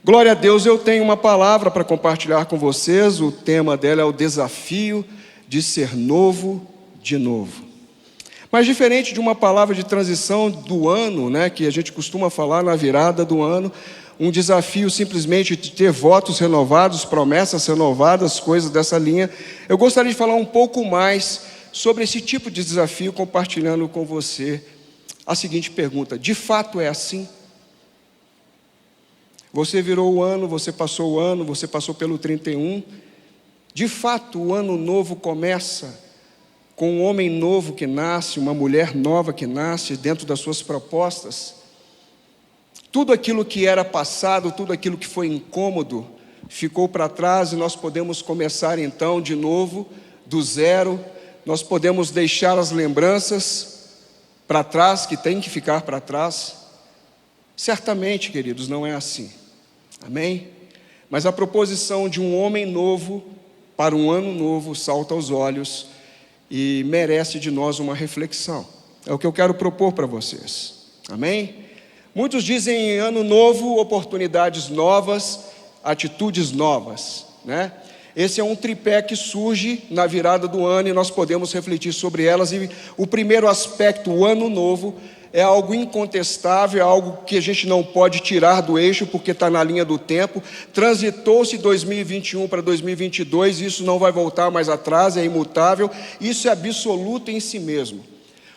Glória a Deus, eu tenho uma palavra para compartilhar com vocês. O tema dela é o desafio de ser novo de novo. Mas diferente de uma palavra de transição do ano, que a gente costuma falar na virada do ano, um desafio simplesmente de ter votos renovados, promessas renovadas, coisas dessa linha, eu gostaria de falar um pouco mais sobre esse tipo de desafio, compartilhando com você a seguinte pergunta: de fato é assim? Você virou o ano, você passou pelo 31. De fato, o ano novo começa com um homem novo que nasce, uma mulher nova que nasce dentro das suas propostas. Tudo aquilo que era passado, tudo aquilo que foi incômodo, ficou para trás e nós podemos começar então de novo, do zero. Nós podemos deixar as lembranças para trás, que tem que ficar para trás. Certamente, queridos, não é assim. Amém? Mas a proposição de um homem novo para um ano novo salta aos olhos e merece de nós uma reflexão. É o que eu quero propor para vocês. Amém? Muitos dizem em ano novo, oportunidades novas, atitudes novas, Esse é um tripé que surge na virada do ano e nós podemos refletir sobre elas. E o primeiro aspecto, o ano novo, é algo incontestável, é algo que a gente não pode tirar do eixo, porque está na linha do tempo. Transitou-se 2021 para 2022, isso não vai voltar mais atrás, é imutável, isso é absoluto em si mesmo.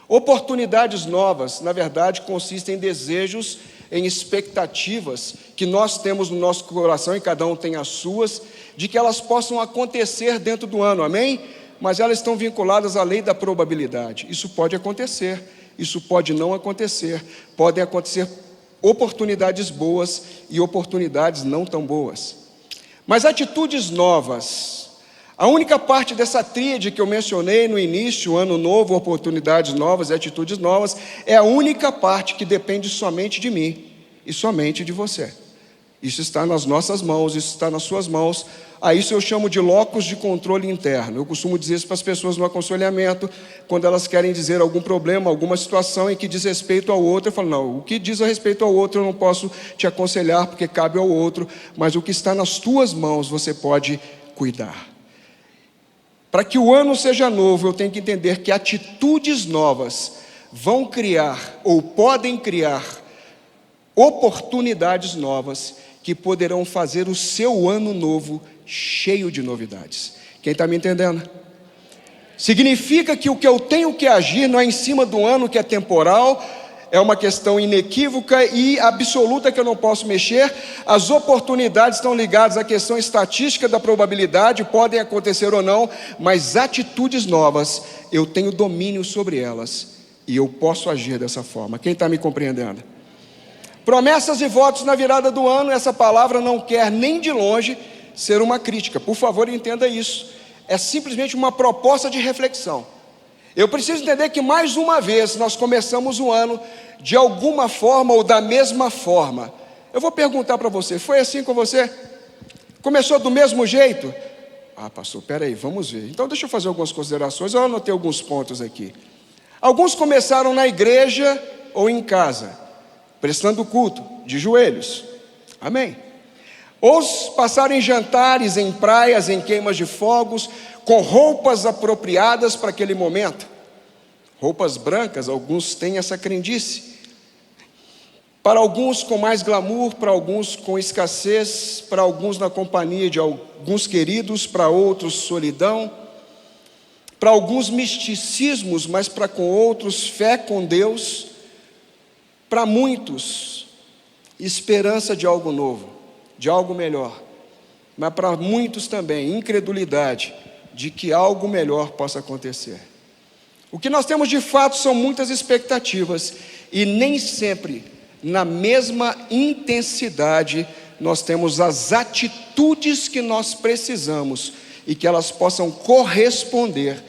Oportunidades novas, na verdade, consistem em desejos, em expectativas que nós temos no nosso coração, e cada um tem as suas, de que elas possam acontecer dentro do ano, amém? Mas elas estão vinculadas à lei da probabilidade. Isso pode acontecer, isso pode não acontecer, podem acontecer oportunidades boas e oportunidades não tão boas. Mas atitudes novas, a única parte dessa tríade que eu mencionei no início, ano novo, oportunidades novas e atitudes novas, é a única parte que depende somente de mim e somente de você. Isso está nas nossas mãos, isso está nas suas mãos. A isso eu chamo de locus de controle interno. Eu costumo dizer isso para as pessoas no aconselhamento, quando elas querem dizer algum problema, alguma situação em que diz respeito ao outro. Eu falo, não, o que diz a respeito ao outro eu não posso te aconselhar, porque cabe ao outro, mas o que está nas tuas mãos você pode cuidar. Para que o ano seja novo, eu tenho que entender que atitudes novas vão criar, ou podem criar, oportunidades novas que poderão fazer o seu ano novo cheio de novidades. Quem está me entendendo? Significa que o que eu tenho que agir não é em cima do ano que é temporal, é uma questão inequívoca e absoluta que eu não posso mexer. As oportunidades estão ligadas à questão estatística da probabilidade, podem acontecer ou não, mas atitudes novas, eu tenho domínio sobre elas e eu posso agir dessa forma. Quem está me compreendendo? Promessas e votos na virada do ano, essa palavra não quer nem de longe ser uma crítica, por favor entenda isso, é simplesmente uma proposta de reflexão. Eu preciso entender que mais uma vez nós começamos o ano de alguma forma ou da mesma forma. Eu vou perguntar para você, foi assim com você? Começou do mesmo jeito? Ah, pastor, peraí, vamos ver. Então deixa eu fazer algumas considerações, eu anotei alguns pontos aqui. Alguns começaram na igreja ou em casa, prestando culto, de joelhos, amém? Outros passaram em jantares, em praias, em queimas de fogos, com roupas apropriadas para aquele momento, roupas brancas, alguns têm essa crendice, para alguns com mais glamour, para alguns com escassez, para alguns na companhia de alguns queridos, para outros solidão, para alguns misticismos, mas para com outros fé com Deus, para muitos esperança de algo novo, de algo melhor, mas para muitos também incredulidade de que algo melhor possa acontecer. O que nós temos de fato são muitas expectativas e nem sempre na mesma intensidade nós temos as atitudes que nós precisamos e que elas possam corresponder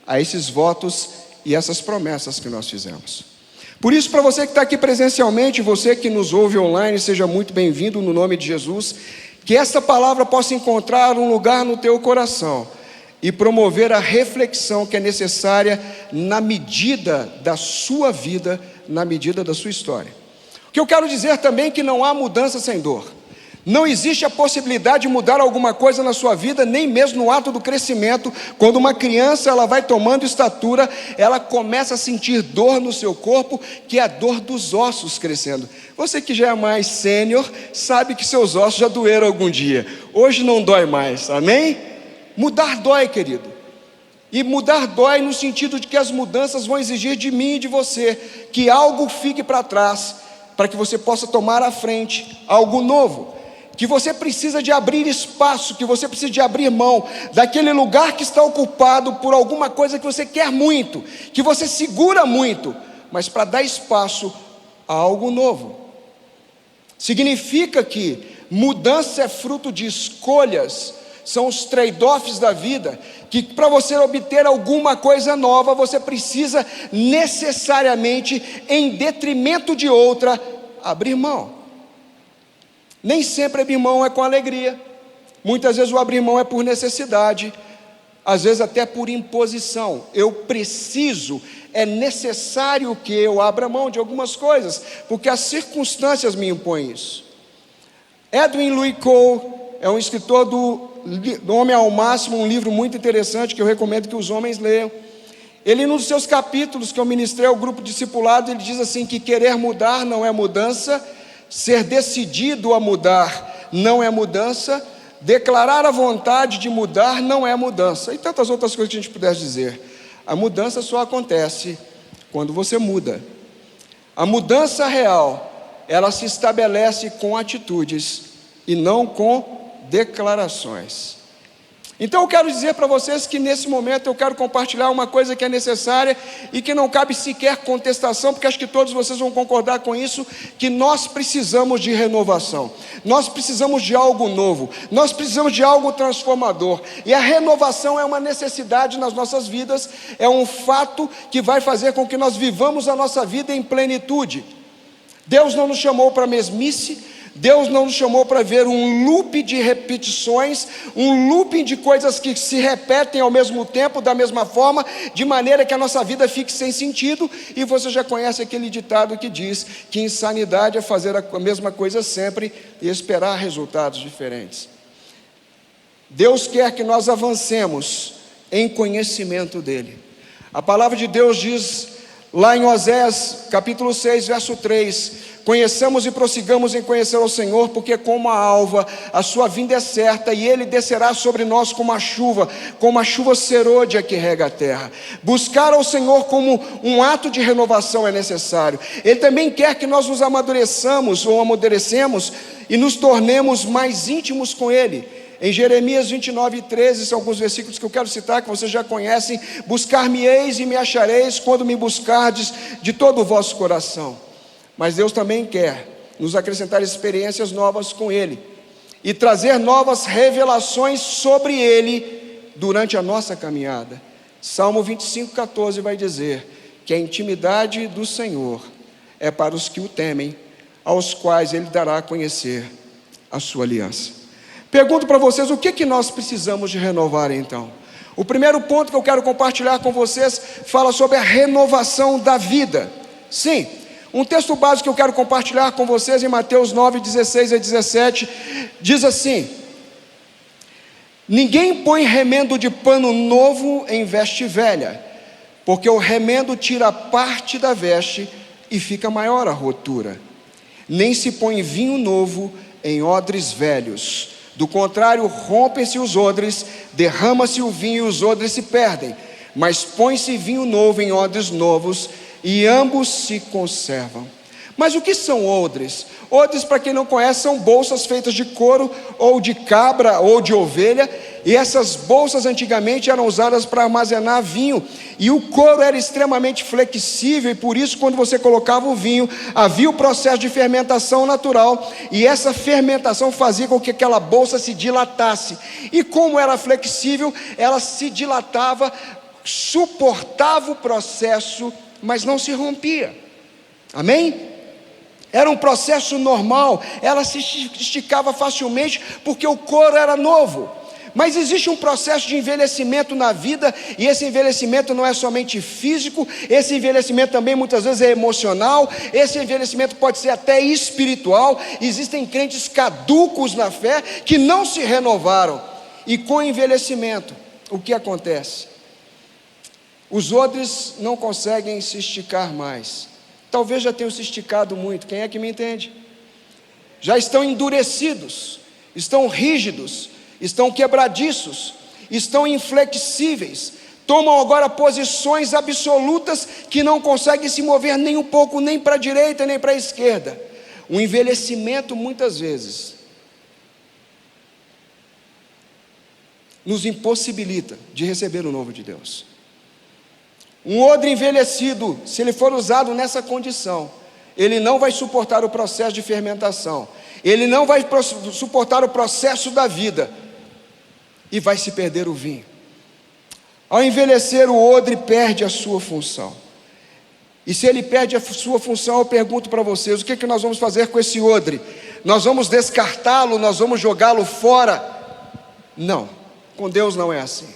a esses votos e essas promessas que nós fizemos. Por isso, para você que está aqui presencialmente, você que nos ouve online, seja muito bem-vindo no nome de Jesus, que essa palavra possa encontrar um lugar no teu coração e promover a reflexão que é necessária na medida da sua vida, na medida da sua história. O que eu quero dizer também é que não há mudança sem dor. Não existe a possibilidade de mudar alguma coisa na sua vida, nem mesmo no ato do crescimento. Quando uma criança ela vai tomando estatura, ela começa a sentir dor no seu corpo, que é a dor dos ossos crescendo. Você que já é mais sênior, sabe que seus ossos já doeram algum dia. Hoje não dói mais, amém? Mudar dói, querido. E mudar dói no sentido de que as mudanças vão exigir de mim e de você que algo fique para trás, para que você possa tomar à frente algo novo. Que você precisa de abrir espaço, que você precisa de abrir mão daquele lugar que está ocupado por alguma coisa que você quer muito, que você segura muito, mas para dar espaço a algo novo. Significa que mudança é fruto de escolhas, são os trade-offs da vida, que para você obter alguma coisa nova, você precisa necessariamente, em detrimento de outra, abrir mão. Nem sempre abrir mão é com alegria, muitas vezes o abrir mão é por necessidade, às vezes até por imposição. Eu preciso, é necessário que eu abra mão de algumas coisas, porque as circunstâncias me impõem isso. Edwin Louis Cole é um escritor do Homem ao Máximo, um livro muito interessante que eu recomendo que os homens leiam. Ele, num dos seus capítulos que eu ministrei ao grupo discipulado, ele diz assim que querer mudar não é mudança, ser decidido a mudar não é mudança, declarar a vontade de mudar não é mudança, e tantas outras coisas que a gente pudesse dizer. A mudança só acontece quando você muda. A mudança real, ela se estabelece com atitudes e não com declarações. Então eu quero dizer para vocês que nesse momento eu quero compartilhar uma coisa que é necessária e que não cabe sequer contestação, porque acho que todos vocês vão concordar com isso, que nós precisamos de renovação, nós precisamos de algo novo, nós precisamos de algo transformador, e a renovação é uma necessidade nas nossas vidas, é um fato que vai fazer com que nós vivamos a nossa vida em plenitude. Deus não nos chamou para mesmice, Deus não nos chamou para ver um loop de repetições, um looping de coisas que se repetem ao mesmo tempo, da mesma forma, de maneira que a nossa vida fique sem sentido. E você já conhece aquele ditado que diz que insanidade é fazer a mesma coisa sempre e esperar resultados diferentes. Deus quer que nós avancemos em conhecimento dEle. A palavra de Deus diz lá em Oséias capítulo 6, verso 3: conheçamos e prossigamos em conhecer ao Senhor, porque como a alva, a sua vinda é certa, e Ele descerá sobre nós como a chuva serôdia que rega a terra. Buscar ao Senhor como um ato de renovação é necessário. Ele também quer que nós nos amadureçamos e nos tornemos mais íntimos com Ele. Em Jeremias 29:13, são alguns versículos que eu quero citar, que vocês já conhecem: buscar-me-eis e me achareis, quando me buscardes de todo o vosso coração. Mas Deus também quer nos acrescentar experiências novas com Ele e trazer novas revelações sobre Ele durante a nossa caminhada. Salmo 25:14 vai dizer que a intimidade do Senhor é para os que o temem, aos quais Ele dará a conhecer a sua aliança. Pergunto para vocês, o que nós precisamos de renovar então? O primeiro ponto que eu quero compartilhar com vocês fala sobre a renovação da vida. Sim, um texto básico que eu quero compartilhar com vocês em Mateus 9, 16 a 17, diz assim: ninguém põe remendo de pano novo em veste velha, porque o remendo tira parte da veste e fica maior a rotura. Nem se põe vinho novo em odres velhos, do contrário, rompem-se os odres, derrama-se o vinho e os odres se perdem. Mas põe-se vinho novo em odres novos, e ambos se conservam. Mas o que são odres? Odres, para quem não conhece, são bolsas feitas de couro, ou de cabra, ou de ovelha. E essas bolsas antigamente eram usadas para armazenar vinho. E o couro era extremamente flexível, e por isso quando você colocava o vinho, havia o processo de fermentação natural. E essa fermentação fazia com que aquela bolsa se dilatasse. E como era flexível, ela se dilatava, suportava o processo, mas não se rompia. Amém? Era um processo normal, ela se esticava facilmente, porque o couro era novo. Mas existe um processo de envelhecimento na vida, e esse envelhecimento não é somente físico, esse envelhecimento também muitas vezes é emocional, esse envelhecimento pode ser até espiritual. Existem crentes caducos na fé que não se renovaram, e com o envelhecimento, o que acontece? Os odres não conseguem se esticar mais. Talvez já tenham se esticado muito, quem é que me entende? Já estão endurecidos, estão rígidos, estão quebradiços, estão inflexíveis, tomam agora posições absolutas que não conseguem se mover nem um pouco, nem para a direita, nem para a esquerda. O envelhecimento muitas vezes nos impossibilita de receber o novo de Deus. Um odre envelhecido, se ele for usado nessa condição, ele não vai suportar o processo de fermentação, ele não vai suportar o processo da vida, e vai se perder o vinho. Ao envelhecer, o odre perde a sua função. E se ele perde a sua função, eu pergunto para vocês, o que nós vamos fazer com esse odre? Nós vamos descartá-lo, nós vamos jogá-lo fora? Não, com Deus não é assim.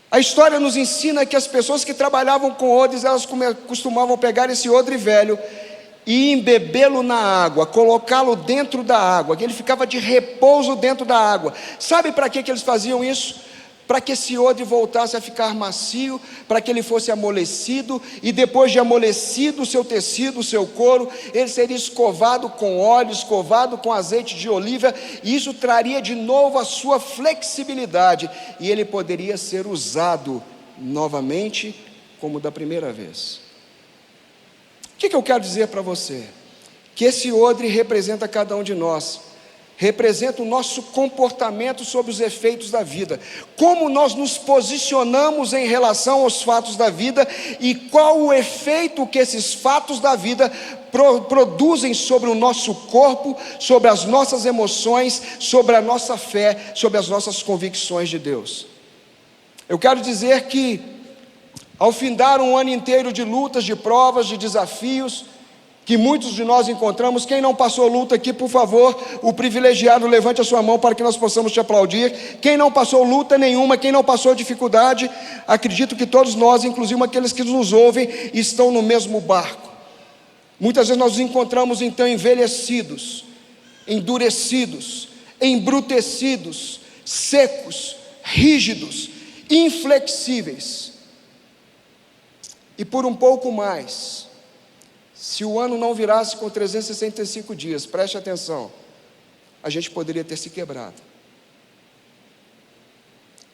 A história nos ensina que as pessoas que trabalhavam com odres, elas costumavam pegar esse odre velho e embebê-lo na água, colocá-lo dentro da água, que ele ficava de repouso dentro da água. Sabe para que eles faziam isso? Para que esse odre voltasse a ficar macio, para que ele fosse amolecido, e depois de amolecido o seu tecido, o seu couro, ele seria escovado com óleo, escovado com azeite de oliva, e isso traria de novo a sua flexibilidade, e ele poderia ser usado novamente como da primeira vez. O que eu quero dizer para você? Que esse odre representa cada um de nós, representa o nosso comportamento sobre os efeitos da vida, como nós nos posicionamos em relação aos fatos da vida, e qual o efeito que esses fatos da vida produzem sobre o nosso corpo, sobre as nossas emoções, sobre a nossa fé, sobre as nossas convicções de Deus. Eu quero dizer que, ao findar um ano inteiro de lutas, de provas, de desafios, que muitos de nós encontramos, quem não passou luta aqui, por favor, o privilegiado, levante a sua mão para que nós possamos te aplaudir. Quem não passou luta nenhuma, quem não passou dificuldade, acredito que todos nós, inclusive aqueles que nos ouvem, estão no mesmo barco. Muitas vezes nós nos encontramos então envelhecidos, endurecidos, embrutecidos, secos, rígidos, inflexíveis. E por um pouco mais, se o ano não virasse com 365 dias, preste atenção, a gente poderia ter se quebrado.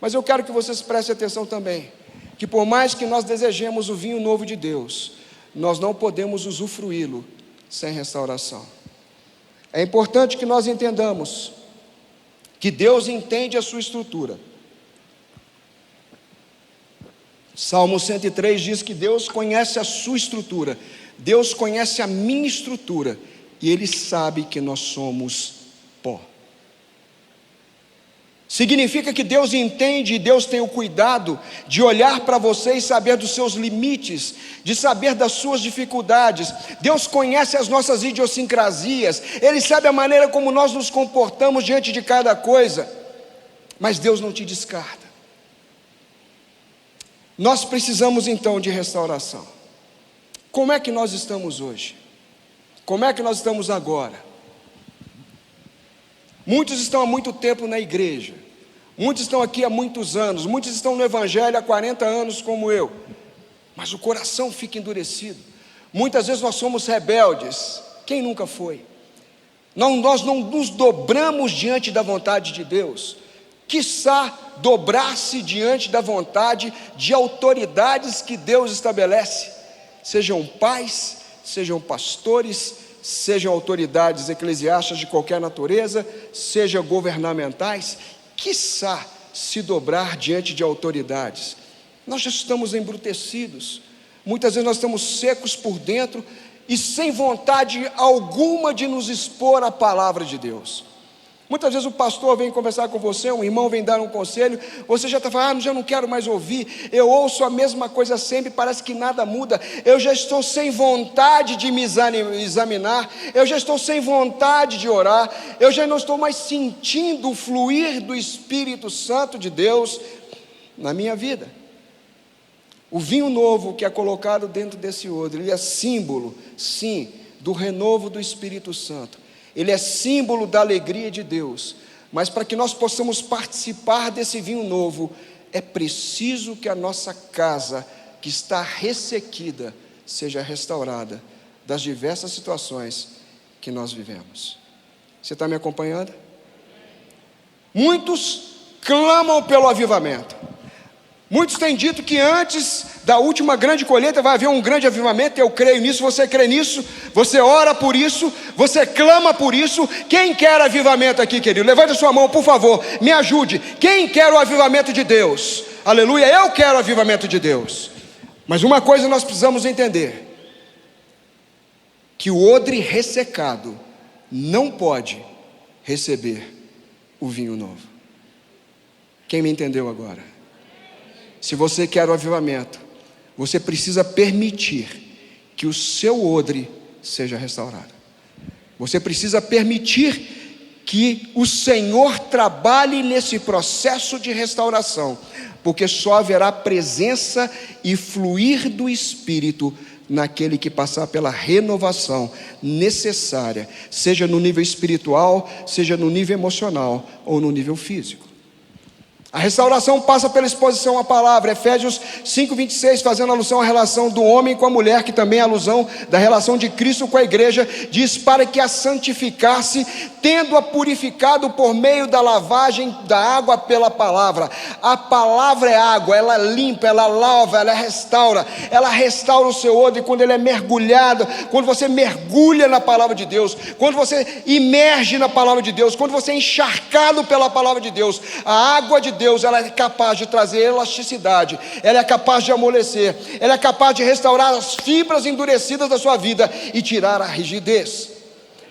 Mas eu quero que vocês prestem atenção também, que por mais que nós desejemos o vinho novo de Deus, nós não podemos usufruí-lo sem restauração. É importante que nós entendamos que Deus entende a sua estrutura. Salmo 103 diz que Deus conhece a sua estrutura, Deus conhece a minha estrutura, e Ele sabe que nós somos pó. Significa que Deus entende e Deus tem o cuidado de olhar para você e saber dos seus limites, de saber das suas dificuldades. Deus conhece as nossas idiosincrasias, Ele sabe a maneira como nós nos comportamos diante de cada coisa, mas Deus não te descarta. Nós precisamos então de restauração. Como é que nós estamos hoje? Como é que nós estamos agora? Muitos estão há muito tempo na igreja, muitos estão aqui há muitos anos, muitos estão no evangelho há 40 anos como eu, mas o coração fica endurecido. Muitas vezes nós somos rebeldes, quem nunca foi? Nós não nos dobramos diante da vontade de Deus, quiçá dobrar-se diante da vontade de autoridades que Deus estabelece, sejam pais, sejam pastores, sejam autoridades eclesiásticas de qualquer natureza, sejam governamentais, quiçá se dobrar diante de autoridades. Nós já estamos embrutecidos, muitas vezes nós estamos secos por dentro e sem vontade alguma de nos expor à palavra de Deus. Muitas vezes o pastor vem conversar com você, um irmão vem dar um conselho, você já está falando, já não quero mais ouvir, eu ouço a mesma coisa sempre, parece que nada muda, eu já estou sem vontade de me examinar, eu já estou sem vontade de orar, eu já não estou mais sentindo o fluir do Espírito Santo de Deus na minha vida. O vinho novo que é colocado dentro desse odre, ele é símbolo, sim, do renovo do Espírito Santo. Ele é símbolo da alegria de Deus, mas para que nós possamos participar desse vinho novo, é preciso que a nossa casa, que está ressequida, seja restaurada das diversas situações que nós vivemos. Você está me acompanhando? Muitos clamam pelo avivamento. Muitos têm dito que antes da última grande colheita vai haver um grande avivamento. Eu creio nisso, você crê nisso, você ora por isso, você clama por isso. Quem quer avivamento aqui, querido? Levante a sua mão, por favor, me ajude. Quem quer o avivamento de Deus? Aleluia, eu quero o avivamento de Deus. Mas uma coisa nós precisamos entender: que o odre ressecado não pode receber o vinho novo. Quem me entendeu agora? Se você quer o avivamento, você precisa permitir que o seu odre seja restaurado. Você precisa permitir que o Senhor trabalhe nesse processo de restauração, porque só haverá presença e fluir do Espírito naquele que passar pela renovação necessária, seja no nível espiritual, seja no nível emocional ou no nível físico. A restauração passa pela exposição à palavra. Efésios 5:26, fazendo alusão à relação do homem com a mulher, que também é alusão da relação de Cristo com a igreja, diz: para que a santificasse, tendo-a purificado por meio da lavagem da água pela palavra. A palavra é água, ela limpa, ela lava, ela restaura o seu odre quando ele é mergulhado, quando você mergulha na palavra de Deus, quando você imerge na palavra de Deus, quando você é encharcado pela palavra de Deus. A água de Deus, ela é capaz de trazer elasticidade, ela é capaz de amolecer, ela é capaz de restaurar as fibras endurecidas da sua vida e tirar a rigidez.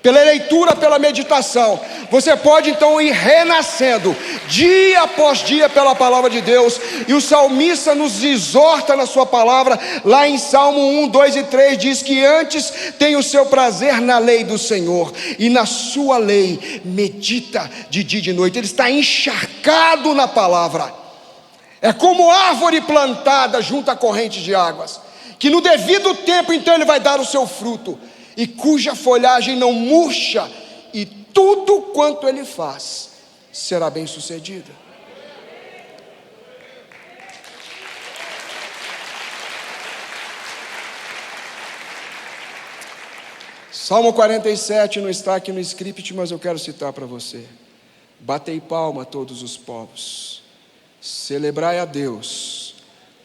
Pela leitura, pela meditação, você pode então ir renascendo dia após dia pela palavra de Deus. E o salmista nos exorta na sua palavra, lá em Salmo 1, 2 e 3, diz que antes tem o seu prazer na lei do Senhor, e na sua lei medita de dia e de noite. Ele está encharcado na palavra. É como árvore plantada junto à corrente de águas, que no devido tempo então ele vai dar o seu fruto, e cuja folhagem não murcha, e tudo quanto ele faz será bem sucedido. Salmo 47 não está aqui no script, mas eu quero citar para você: batei palma todos os povos, celebrai a Deus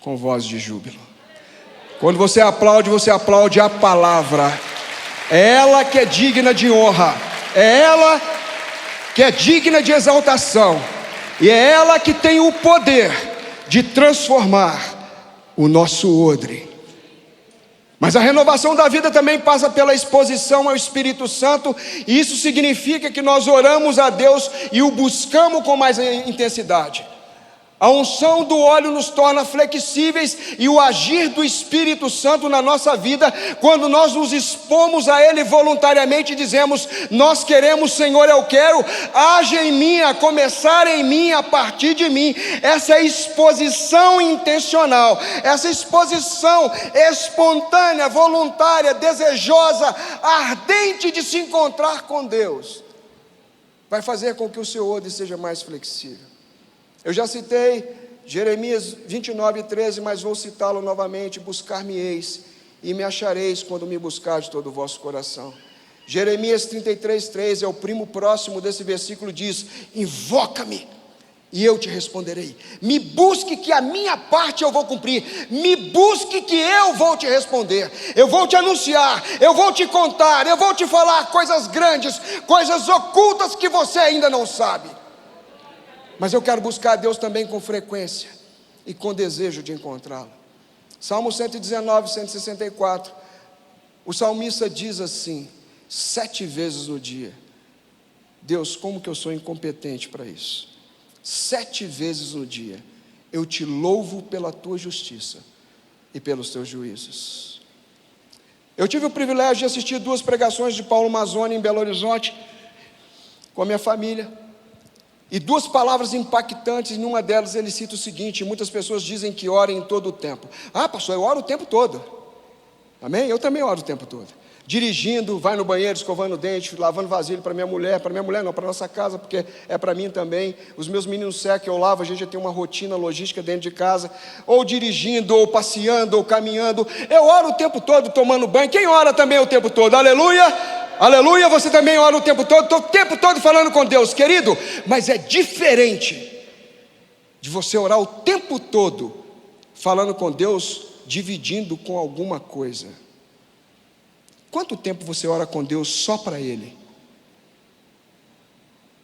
com voz de júbilo. Quando você aplaude a palavra. É ela que é digna de honra, é ela que é digna de exaltação, e é ela que tem o poder de transformar o nosso odre. Mas a renovação da vida também passa pela exposição ao Espírito Santo, e isso significa que nós oramos a Deus e o buscamos com mais intensidade. A unção do óleo nos torna flexíveis, e o agir do Espírito Santo na nossa vida, quando nós nos expomos a Ele voluntariamente e dizemos: nós queremos, Senhor, eu quero, age em mim, a começar em mim, a partir de mim. Essa exposição intencional, essa exposição espontânea, voluntária, desejosa, ardente de se encontrar com Deus, vai fazer com que o seu odre seja mais flexível. Eu já citei Jeremias 29:13, mas vou citá-lo novamente: buscar-me-eis e me achareis quando me buscar de todo o vosso coração. Jeremias 33:3 é o primo próximo desse versículo, diz: invoca-me e eu te responderei. Me busque que a minha parte eu vou cumprir. Me busque que eu vou te responder. Eu vou te anunciar, eu vou te contar, eu vou te falar coisas grandes, coisas ocultas que você ainda não sabe. Mas eu quero buscar a Deus também com frequência e com desejo de encontrá-lo. Salmo 119, 164, o salmista diz assim: 7 vezes no dia Deus, como que eu sou incompetente para isso? 7 vezes no dia eu te louvo pela tua justiça e pelos teus juízos. Eu tive o privilégio de assistir 2 pregações de Paulo Mazzoni em Belo Horizonte com a minha família, e 2 palavras impactantes. Em uma delas ele cita o seguinte: muitas pessoas dizem que orem em todo o tempo. Ah, pastor, eu oro o tempo todo. Amém? Eu também oro o tempo todo. Dirigindo, vai no banheiro, escovando o dente, lavando vasilha para minha mulher não, para nossa casa, porque é para mim também. Os meus meninos secam, eu lavo, a gente já tem uma rotina logística dentro de casa. Ou dirigindo, ou passeando, ou caminhando. Eu oro o tempo todo tomando banho. Quem ora também o tempo todo? Aleluia! Aleluia! Você também ora o tempo todo. Estou o tempo todo falando com Deus, querido. Mas é diferente de você orar o tempo todo falando com Deus, dividindo com alguma coisa. Quanto tempo você ora com Deus só para Ele?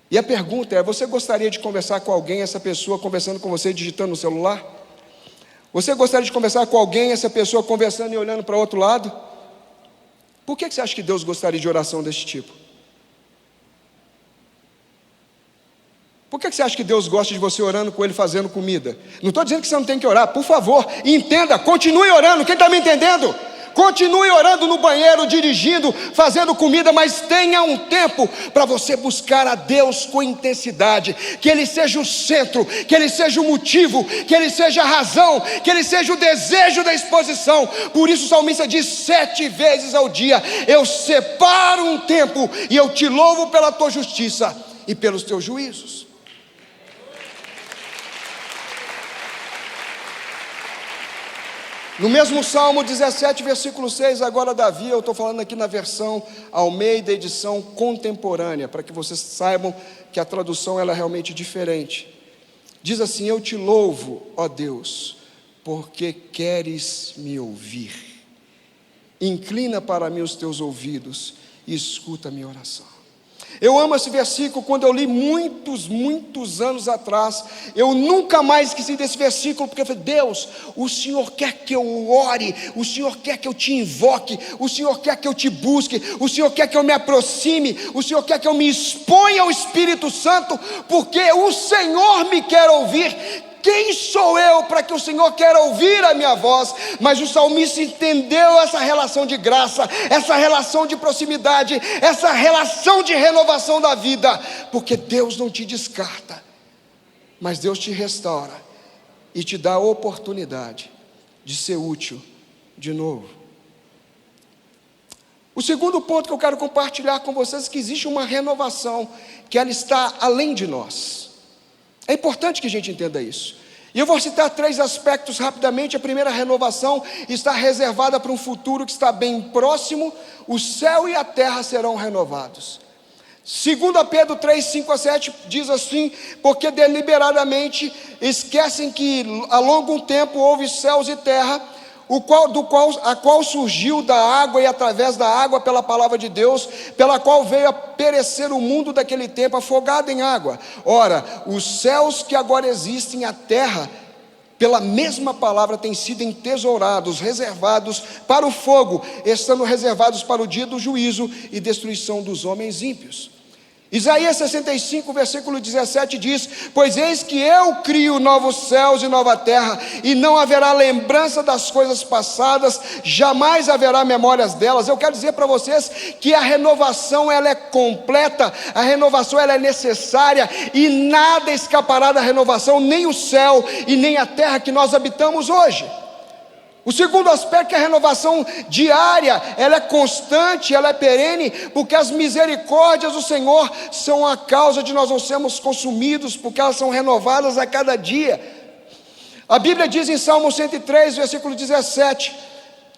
E a pergunta é: você gostaria de conversar com alguém, essa pessoa conversando com você, digitando no celular? Você gostaria de conversar com alguém, essa pessoa conversando e olhando para o outro lado? Por que você acha que Deus gostaria de oração desse tipo? Por que você acha que Deus gosta de você orando com Ele, fazendo comida? Não estou dizendo que você não tem que orar, por favor, entenda, continue orando. Quem está me entendendo? Continue orando no banheiro, dirigindo, fazendo comida, mas tenha um tempo para você buscar a Deus com intensidade. Que Ele seja o centro, que Ele seja o motivo, que Ele seja a razão, que Ele seja o desejo da exposição. Por isso o salmista diz 7 vezes ao dia: eu separo um tempo e eu te louvo pela tua justiça e pelos teus juízos. No mesmo Salmo 17, versículo 6, agora Davi, eu estou falando aqui na versão Almeida, edição contemporânea, para que vocês saibam que a tradução ela é realmente diferente. Diz assim: eu te louvo, ó Deus, porque queres me ouvir. Inclina para mim os teus ouvidos e escuta a minha oração. Eu amo esse versículo. Quando eu li muitos anos atrás, eu nunca mais esqueci desse versículo, porque eu falei: Deus, o Senhor quer que eu ore, o Senhor quer que eu te invoque, o Senhor quer que eu te busque, o Senhor quer que eu me aproxime, o Senhor quer que eu me exponha ao Espírito Santo, porque o Senhor me quer ouvir. Quem sou eu para que o Senhor queira ouvir a minha voz? Mas o salmista entendeu essa relação de graça, essa relação de proximidade, essa relação de renovação da vida, porque Deus não te descarta, mas Deus te restaura e te dá a oportunidade de ser útil de novo. O segundo ponto que eu quero compartilhar com vocês é que existe uma renovação, que ela está além de nós. É importante que a gente entenda isso. E eu vou citar 3 aspectos rapidamente. A primeira renovação está reservada para um futuro que está bem próximo. O céu e a terra serão renovados. 2 Pedro 3, 5 a 7 diz assim: porque deliberadamente esquecem que há longo tempo houve céus e terra, a qual surgiu da água e através da água pela palavra de Deus, pela qual veio a perecer o mundo daquele tempo, afogado em água. Ora, os céus que agora existem, a terra, pela mesma palavra têm sido entesourados, reservados para o fogo, estando reservados para o dia do juízo e destruição dos homens ímpios. Isaías 65, versículo 17 diz: pois eis que eu crio novos céus e nova terra, e não haverá lembrança das coisas passadas, jamais haverá memórias delas. Eu quero dizer para vocês que a renovação ela é completa, a renovação ela é necessária, e nada escapará da renovação, nem o céu e nem a terra que nós habitamos hoje. O segundo aspecto é a renovação diária. Ela é constante, ela é perene, porque as misericórdias do Senhor são a causa de nós não sermos consumidos, porque elas são renovadas a cada dia. A Bíblia diz em Salmo 103, versículo 17,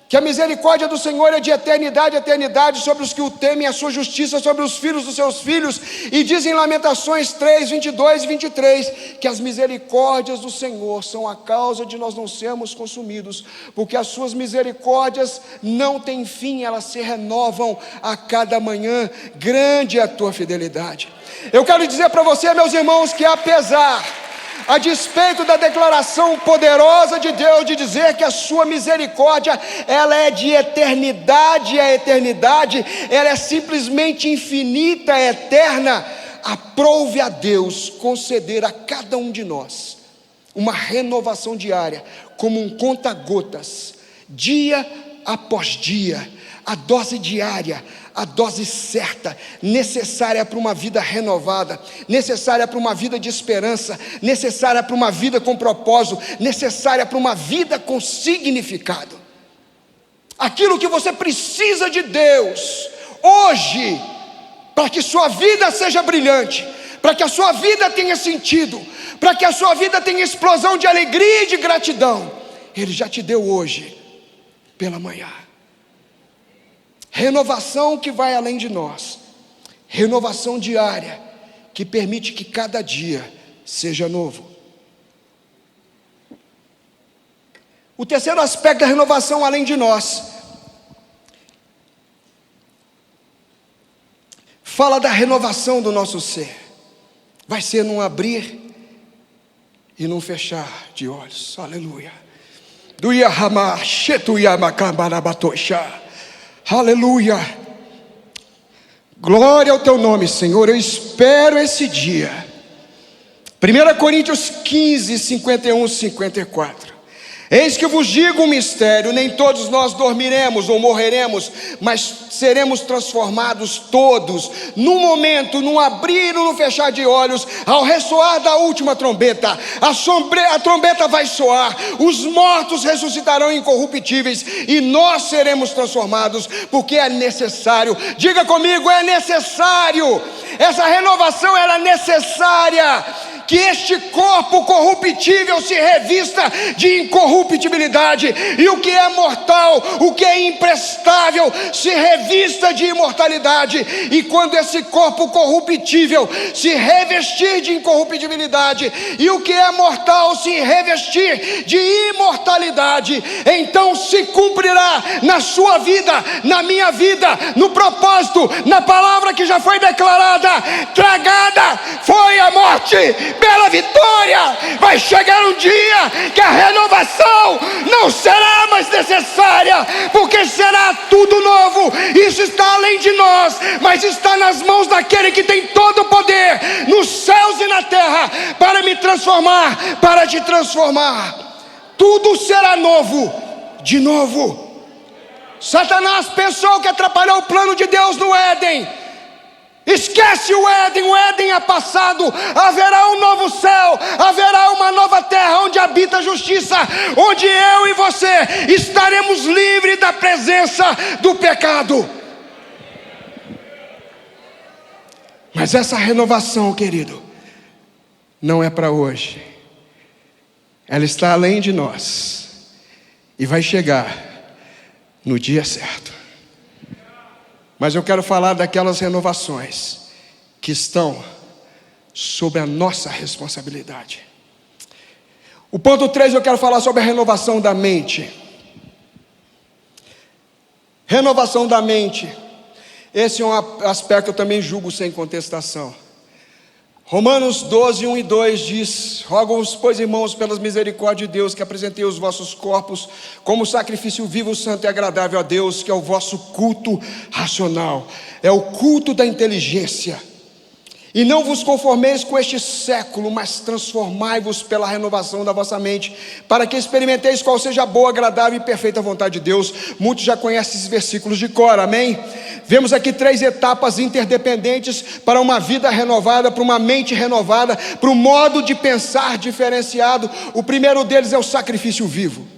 que a misericórdia do Senhor é de eternidade a eternidade sobre os que o temem, a sua justiça sobre os filhos dos seus filhos. E diz em Lamentações 3, 22 e 23, que as misericórdias do Senhor são a causa de nós não sermos consumidos, porque as suas misericórdias não têm fim, elas se renovam a cada manhã. Grande é a tua fidelidade. Eu quero dizer para você, meus irmãos, que a despeito da declaração poderosa de Deus de dizer que a sua misericórdia ela é de eternidade a eternidade, ela é simplesmente infinita, eterna, Aprouve a Deus conceder a cada um de nós uma renovação diária, como um conta-gotas, dia após dia, a dose diária, a dose certa, necessária para uma vida renovada, necessária para uma vida de esperança, necessária para uma vida com propósito, necessária para uma vida com significado. Aquilo que você precisa de Deus hoje, para que sua vida seja brilhante, para que a sua vida tenha sentido, para que a sua vida tenha explosão de alegria e de gratidão, Ele já te deu hoje, pela manhã. Renovação que vai além de nós, renovação diária, que permite que cada dia seja novo. O terceiro aspecto da renovação além de nós, fala da renovação do nosso ser. Vai ser num abrir e num fechar de olhos. Aleluia. Do Yahama, Shetu Yamakambarabatoshá. Aleluia. Glória ao teu nome, Senhor. Eu espero esse dia. 1 Coríntios 15, 51, 54. Eis que vos digo um mistério: nem todos nós dormiremos ou morreremos, mas seremos transformados todos, num momento, num abrir e num fechar de olhos, ao ressoar da última trombeta. A trombeta vai soar, os mortos ressuscitarão incorruptíveis, e nós seremos transformados, porque é necessário. Diga comigo, é necessário. Essa renovação era necessária, que este corpo corruptível se revista de incorruptibilidade, e o que é mortal, o que é imprestável, se revista de imortalidade. E quando esse corpo corruptível se revestir de incorruptibilidade, e o que é mortal se revestir de imortalidade, então se cumprirá na sua vida, na minha vida, no propósito, na palavra que já foi declarada: tragada foi a morte pela vitória. Vai chegar um dia que a renovação não será mais necessária, porque será tudo novo. Isso está além de nós, mas está nas mãos daquele que tem todo o poder nos céus e na terra para me transformar, para te transformar. Tudo será novo, de novo. Satanás pensou que atrapalhou o plano de Deus no Éden. Esquece o Éden é passado. Haverá um novo céu, haverá uma nova terra onde habita a justiça, onde eu e você estaremos livres da presença do pecado. Mas essa renovação, querido, não é para hoje. Ela está além de nós e vai chegar no dia certo. Mas eu quero falar daquelas renovações que estão sobre a nossa responsabilidade. O ponto 3, eu quero falar sobre a renovação da mente. Renovação da mente. Esse é um aspecto que eu também julgo sem contestação. Romanos 12, 1 e 2 diz: rogo-vos, pois, irmãos, pelas misericórdias de Deus, que apresentei os vossos corpos como sacrifício vivo, santo e agradável a Deus, que é o vosso culto racional, é o culto da inteligência. E não vos conformeis com este século, mas transformai-vos pela renovação da vossa mente, para que experimenteis qual seja a boa, agradável e perfeita vontade de Deus. Muitos já conhecem esses versículos de cor, amém? Vemos aqui 3 etapas interdependentes para uma vida renovada, para uma mente renovada, para um modo de pensar diferenciado. O primeiro deles é o sacrifício vivo.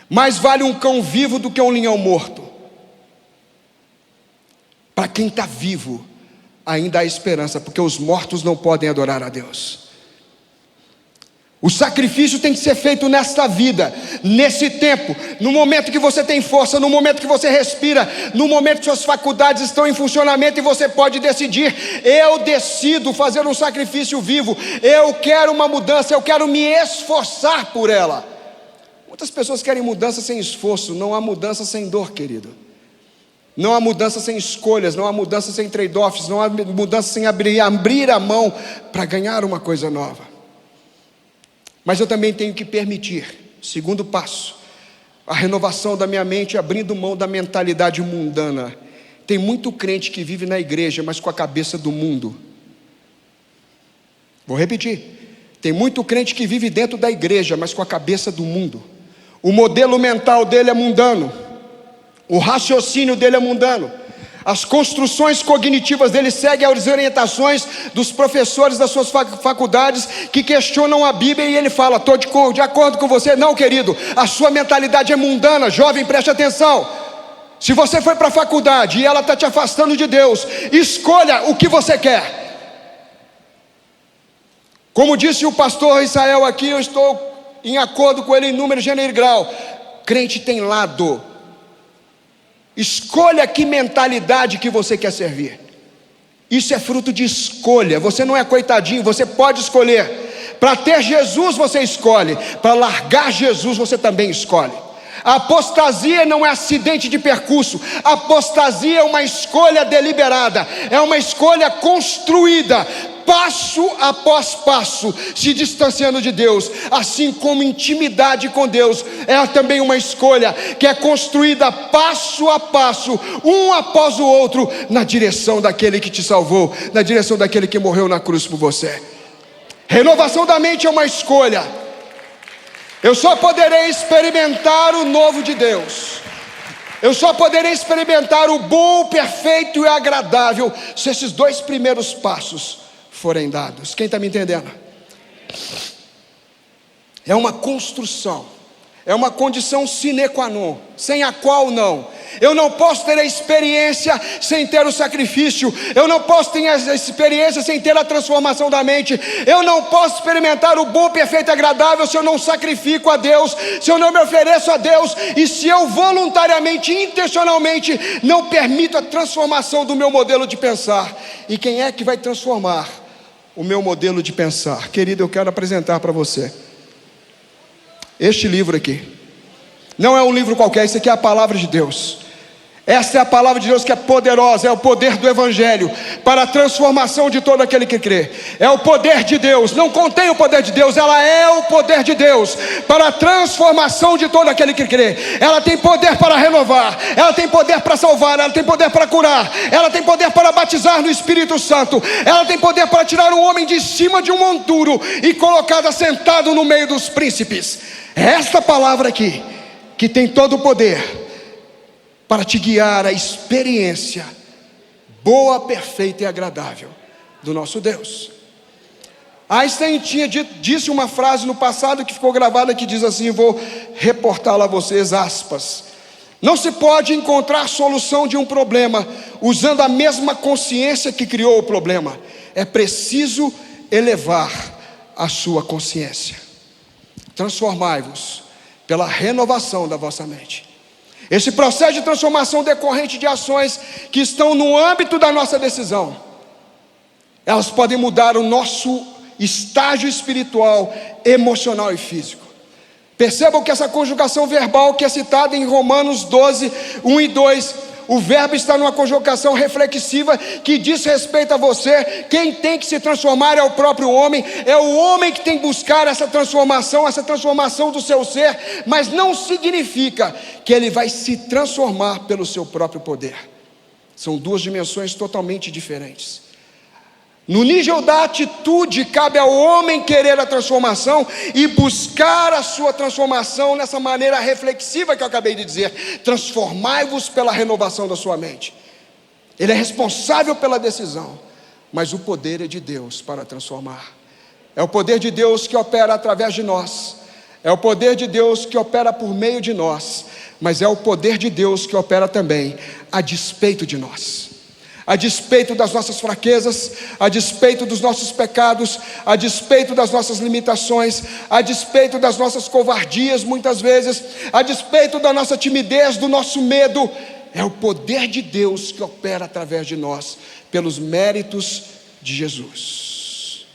Mais vale um cão vivo do que um leão morto. Para quem está vivo, ainda há esperança, porque os mortos não podem adorar a Deus. O sacrifício tem que ser feito nesta vida, nesse tempo, no momento que você tem força, no momento que você respira, no momento que suas faculdades estão em funcionamento e você pode decidir: eu decido fazer um sacrifício vivo, eu quero uma mudança, eu quero me esforçar por ela. Muitas pessoas querem mudança sem esforço. Não há mudança sem dor, querido. Não há mudança sem escolhas, não há mudança sem trade-offs, não há mudança sem abrir a mão para ganhar uma coisa nova. Mas eu também tenho que permitir, segundo passo, a renovação da minha mente, abrindo mão da mentalidade mundana. Tem muito crente que vive na igreja, mas com a cabeça do mundo. Vou repetir. Tem muito crente que vive dentro da igreja, mas com a cabeça do mundo. O modelo mental dele é mundano. O raciocínio dele é mundano. As construções cognitivas dele seguem as orientações dos professores das suas faculdades, que questionam a Bíblia, e ele fala: estou de acordo com você. Não, querido, a sua mentalidade é mundana. Jovem, preste atenção. Se você foi para a faculdade e ela está te afastando de Deus, escolha o que você quer. Como disse o pastor Israel aqui, eu estou em acordo com ele em número, gênero e grau. Crente tem lado. Escolha que mentalidade que você quer servir. Isso é fruto de escolha. Você não é coitadinho, você pode escolher. Para ter Jesus você escolhe, para largar Jesus você também escolhe. A apostasia não é acidente de percurso. A apostasia é uma escolha deliberada, é uma escolha construída, passo após passo, se distanciando de Deus. Assim como intimidade com Deus é também uma escolha que é construída passo a passo, um após o outro, na direção daquele que te salvou, na direção daquele que morreu na cruz por você. Renovação da mente é uma escolha. Eu só poderei experimentar o novo de Deus, eu só poderei experimentar o bom, perfeito e agradável, se esses dois primeiros passos forem dados. Quem está me entendendo? É uma construção, é uma condição sine qua non, sem a qual não. Eu não posso ter a experiência sem ter o sacrifício. Eu não posso ter a experiência sem ter a transformação da mente. Eu não posso experimentar o bom, perfeito e agradável se eu não sacrifico a Deus, se eu não me ofereço a Deus, e se eu voluntariamente, intencionalmente não permito a transformação do meu modelo de pensar. E quem é que vai transformar o meu modelo de pensar? Querido, eu quero apresentar para você este livro aqui. Não é um livro qualquer, isso aqui é a palavra de Deus. Essa é a palavra de Deus que é poderosa, é o poder do Evangelho para a transformação de todo aquele que crê. É o poder de Deus, não contém o poder de Deus, ela é o poder de Deus para a transformação de todo aquele que crê. Ela tem poder para renovar, ela tem poder para salvar, ela tem poder para curar, ela tem poder para batizar no Espírito Santo, ela tem poder para tirar um homem de cima de um monturo e colocá-lo sentado no meio dos príncipes. É esta palavra aqui que tem todo o poder para te guiar à experiência boa, perfeita e agradável do nosso Deus. Einstein disse uma frase no passado que ficou gravada, que diz assim, vou reportá-la a vocês, aspas: não se pode encontrar solução de um problema usando a mesma consciência que criou o problema. É preciso elevar a sua consciência. Transformai-vos pela renovação da vossa mente. Esse processo de transformação decorrente de ações que estão no âmbito da nossa decisão, elas podem mudar o nosso estágio espiritual, emocional e físico. Percebam que essa conjugação verbal que é citada em Romanos 12, 1 e 2, o verbo está numa conjugação reflexiva que diz respeito a você. Quem tem que se transformar é o próprio homem. É o homem que tem que buscar essa transformação do seu ser. Mas não significa que ele vai se transformar pelo seu próprio poder. São duas dimensões totalmente diferentes. No nível da atitude, cabe ao homem querer a transformação e buscar a sua transformação nessa maneira reflexiva que eu acabei de dizer. Transformai-vos pela renovação da sua mente. Ele é responsável pela decisão, mas o poder é de Deus para transformar. É o poder de Deus que opera através de nós. É o poder de Deus que opera por meio de nós. Mas é o poder de Deus que opera também a despeito de nós. A despeito das nossas fraquezas, a despeito dos nossos pecados, a despeito das nossas limitações, a despeito das nossas covardias muitas vezes, a despeito da nossa timidez, do nosso medo, é o poder de Deus que opera através de nós, pelos méritos de Jesus.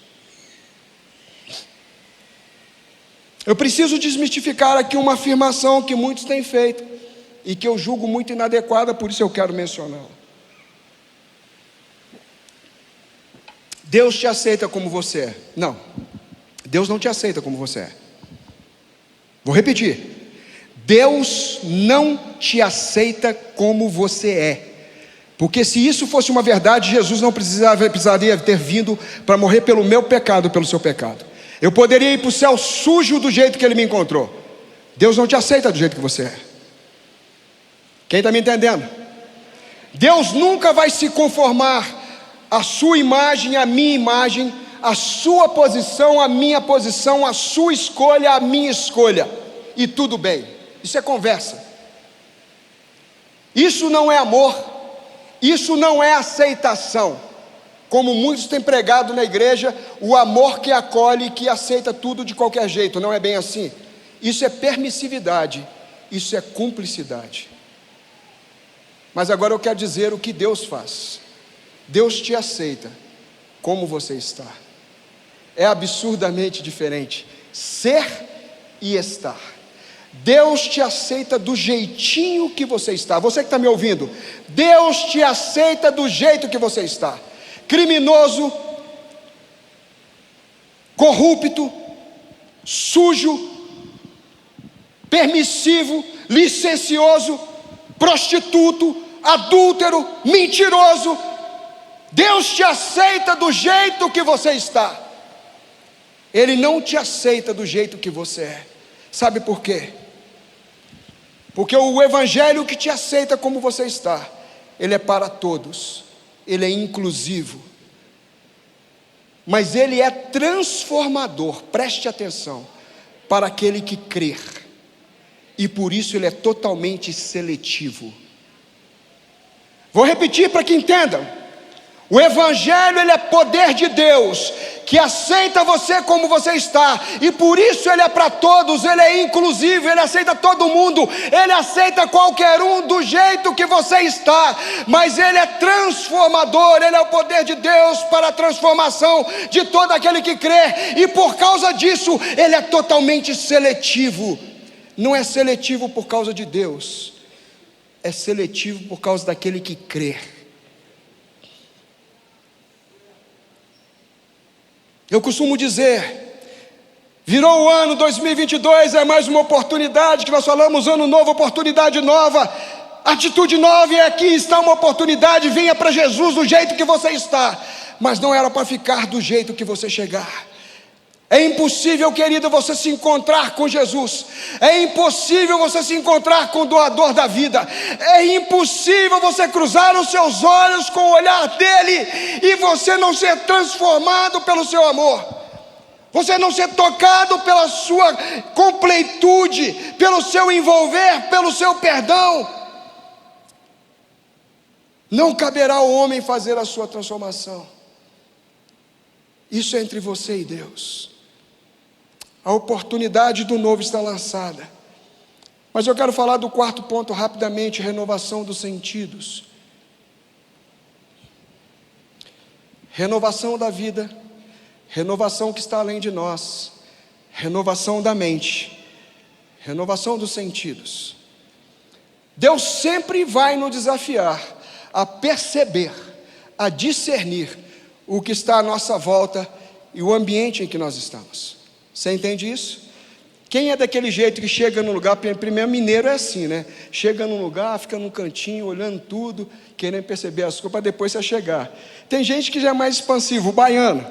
Eu preciso desmistificar aqui uma afirmação que muitos têm feito e que eu julgo muito inadequada, por isso eu quero mencioná-la. Deus te aceita como você é. Não, Deus não te aceita como você é. Vou repetir: Deus não te aceita como você é. Porque se isso fosse uma verdade, Jesus não precisaria ter vindo para morrer pelo meu pecado, pelo seu pecado. Eu poderia ir para o céu sujo do jeito que Ele me encontrou. Deus não te aceita do jeito que você é. Quem está me entendendo? Deus nunca vai se conformar à sua imagem, à minha imagem, à sua posição, à minha posição, à sua escolha, à minha escolha. E tudo bem. Isso é conversa. Isso não é amor. Isso não é aceitação, como muitos têm pregado na igreja, o amor que acolhe e que aceita tudo de qualquer jeito. Não é bem assim. Isso é permissividade, isso é cumplicidade. Mas agora eu quero dizer o que Deus faz. Deus te aceita como você está. É absurdamente diferente ser e estar. Deus te aceita do jeitinho que você está. Você que está me ouvindo, Deus te aceita do jeito que você está. Criminoso, corrupto, sujo, permissivo, licencioso, prostituto, adúltero, mentiroso. Deus te aceita do jeito que você está. Ele não te aceita do jeito que você é. Sabe por quê? Porque o evangelho que te aceita como você está, ele é para todos, ele é inclusivo, mas ele é transformador, preste atenção, para aquele que crer, e por isso ele é totalmente seletivo. Vou repetir para que entendam. O evangelho, ele é poder de Deus, que aceita você como você está, e por isso ele é para todos, ele é inclusivo, ele aceita todo mundo, ele aceita qualquer um do jeito que você está, mas ele é transformador, ele é o poder de Deus para a transformação de todo aquele que crê, e por causa disso, ele é totalmente seletivo. Não é seletivo por causa de Deus, é seletivo por causa daquele que crê. Eu costumo dizer, virou o ano 2022, é mais uma oportunidade que nós falamos, ano novo, oportunidade nova, atitude nova, e aqui está uma oportunidade, venha para Jesus do jeito que você está, mas não era para ficar do jeito que você chegar. É impossível, querido, você se encontrar com Jesus. É impossível você se encontrar com o doador da vida. É impossível você cruzar os seus olhos com o olhar dele e você não ser transformado pelo seu amor. Você não ser tocado pela sua completude, pelo seu envolver, pelo seu perdão. Não caberá ao homem fazer a sua transformação. Isso é entre você e Deus. A oportunidade do novo está lançada. Mas eu quero falar do quarto ponto rapidamente, renovação dos sentidos. Renovação da vida, renovação que está além de nós, renovação da mente, renovação dos sentidos. Deus sempre vai nos desafiar a perceber, a discernir o que está à nossa volta e o ambiente em que nós estamos. Você entende isso? Quem é daquele jeito que chega num lugar, primeiro mineiro é assim, né? Chega num lugar, fica num cantinho, olhando tudo, querendo perceber as coisas, para depois você chegar. Tem gente que já é mais expansivo, o baiano.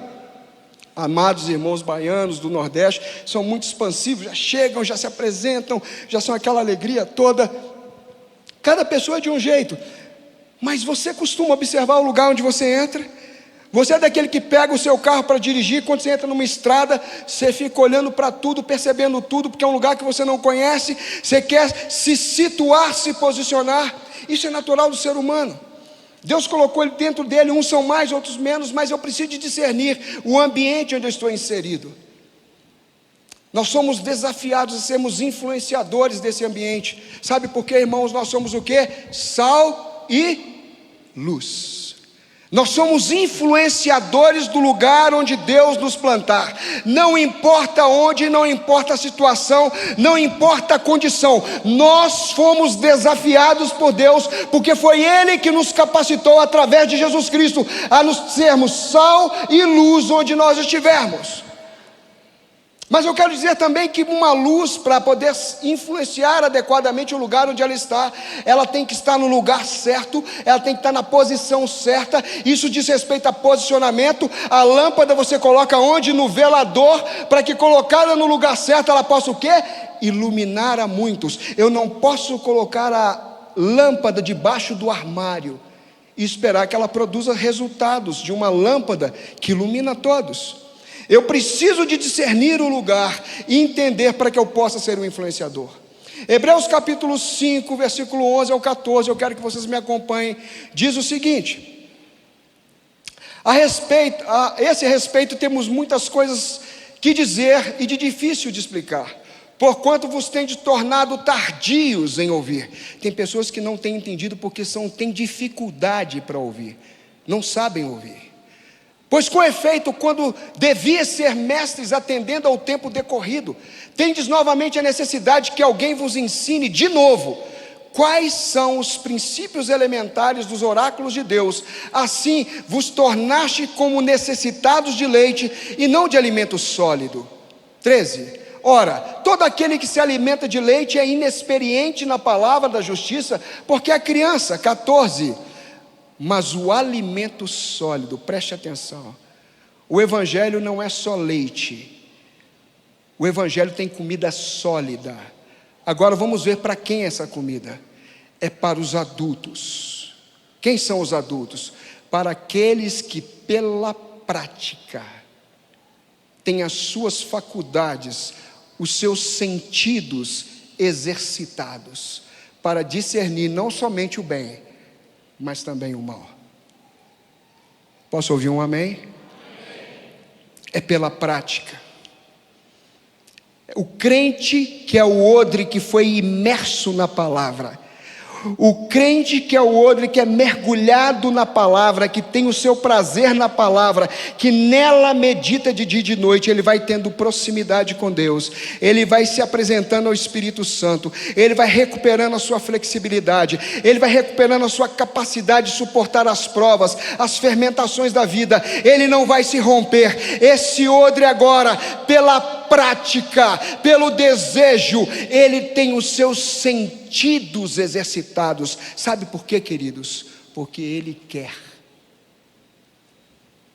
Amados irmãos baianos do Nordeste, são muito expansivos, já chegam, já se apresentam, já são aquela alegria toda. Cada pessoa é de um jeito. Mas você costuma observar o lugar onde você entra? Você é daquele que pega o seu carro para dirigir, quando você entra numa estrada, você fica olhando para tudo, percebendo tudo, porque é um lugar que você não conhece, você quer se situar, se posicionar. Isso é natural do ser humano. Deus colocou ele dentro dele, uns são mais, outros menos, mas eu preciso de discernir o ambiente onde eu estou inserido. Nós somos desafiados a sermos influenciadores desse ambiente. Sabe por quê, irmãos? Nós somos o quê? Sal e luz. Nós somos influenciadores do lugar onde Deus nos plantar. Não importa onde, não importa a situação, não importa a condição. Nós fomos desafiados por Deus, porque foi Ele que nos capacitou através de Jesus Cristo a nos sermos sal e luz onde nós estivermos. Mas eu quero dizer também que uma luz, para poder influenciar adequadamente o lugar onde ela tem que estar no lugar certo, ela tem que estar na posição certa. Isso diz respeito a posicionamento. A lâmpada você coloca onde? No velador, para que colocada no lugar certo, ela possa o quê? Iluminar a muitos. Eu não posso colocar a lâmpada debaixo do armário e esperar que ela produza resultados de uma lâmpada que ilumina todos. Eu preciso de discernir o lugar e entender para que eu possa ser um influenciador. Hebreus capítulo 5, versículo 11 ao 14, eu quero que vocês me acompanhem, diz o seguinte: a esse respeito temos muitas coisas que dizer e de difícil de explicar, porquanto vos tendes tornado tardios em ouvir. Tem pessoas que não têm entendido porque têm dificuldade para ouvir, não sabem ouvir. Pois com efeito, quando devia ser mestres atendendo ao tempo decorrido, tendes novamente a necessidade que alguém vos ensine de novo quais são os princípios elementares dos oráculos de Deus. Assim vos tornaste como necessitados de leite e não de alimento sólido. 13. Ora, todo aquele que se alimenta de leite é inexperiente na palavra da justiça, porque é criança. 14. Mas o alimento sólido, preste atenção, o evangelho não é só leite, o evangelho tem comida sólida. Agora vamos ver para quem é essa comida. É para os adultos. Quem são os adultos? Para aqueles que pela prática têm as suas faculdades, os seus sentidos exercitados, para discernir não somente o bem, mas também o mal. Posso ouvir um amém? É pela prática. O crente que é o odre que foi imerso na palavra, o crente que é o odre que é mergulhado na palavra, que tem o seu prazer na palavra, que nela medita de dia e de noite, ele vai tendo proximidade com Deus, ele vai se apresentando ao Espírito Santo, ele vai recuperando a sua flexibilidade, ele vai recuperando a sua capacidade de suportar as provas, as fermentações da vida. Ele não vai se romper. Esse odre agora, pela prática, pelo desejo, ele tem os seus sentidos exercitados. Sabe por quê, queridos? Porque ele quer.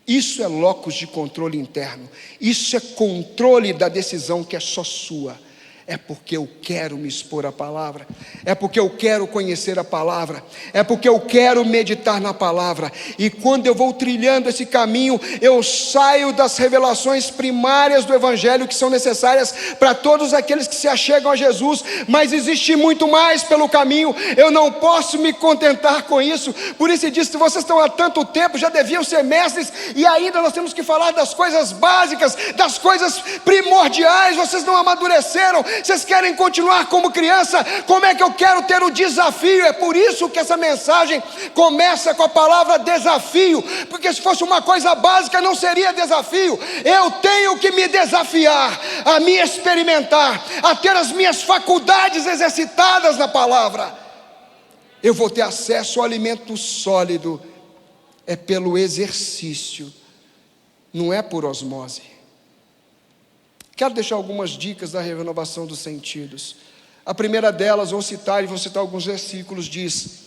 Isso é locus de controle interno. Isso é controle da decisão que é só sua. É porque eu quero me expor à palavra, é porque eu quero conhecer a palavra, é porque eu quero meditar na palavra. E quando eu vou trilhando esse caminho, eu saio das revelações primárias do evangelho, que são necessárias para todos aqueles que se achegam a Jesus, mas existe muito mais pelo caminho. Eu não posso me contentar com isso. Por isso ele diz: se vocês estão há tanto tempo, já deviam ser mestres, e ainda nós temos que falar das coisas básicas, das coisas primordiais. Vocês não amadureceram, vocês querem continuar como criança. Como é que eu quero ter o desafio? É por isso que essa mensagem começa com a palavra desafio, porque se fosse uma coisa básica não seria desafio. Eu tenho que me desafiar a me experimentar, a ter as minhas faculdades exercitadas na palavra. Eu vou ter acesso ao alimento sólido, é pelo exercício, não é por osmose. Quero deixar algumas dicas da renovação dos sentidos. A primeira delas, vou citar alguns versículos, diz: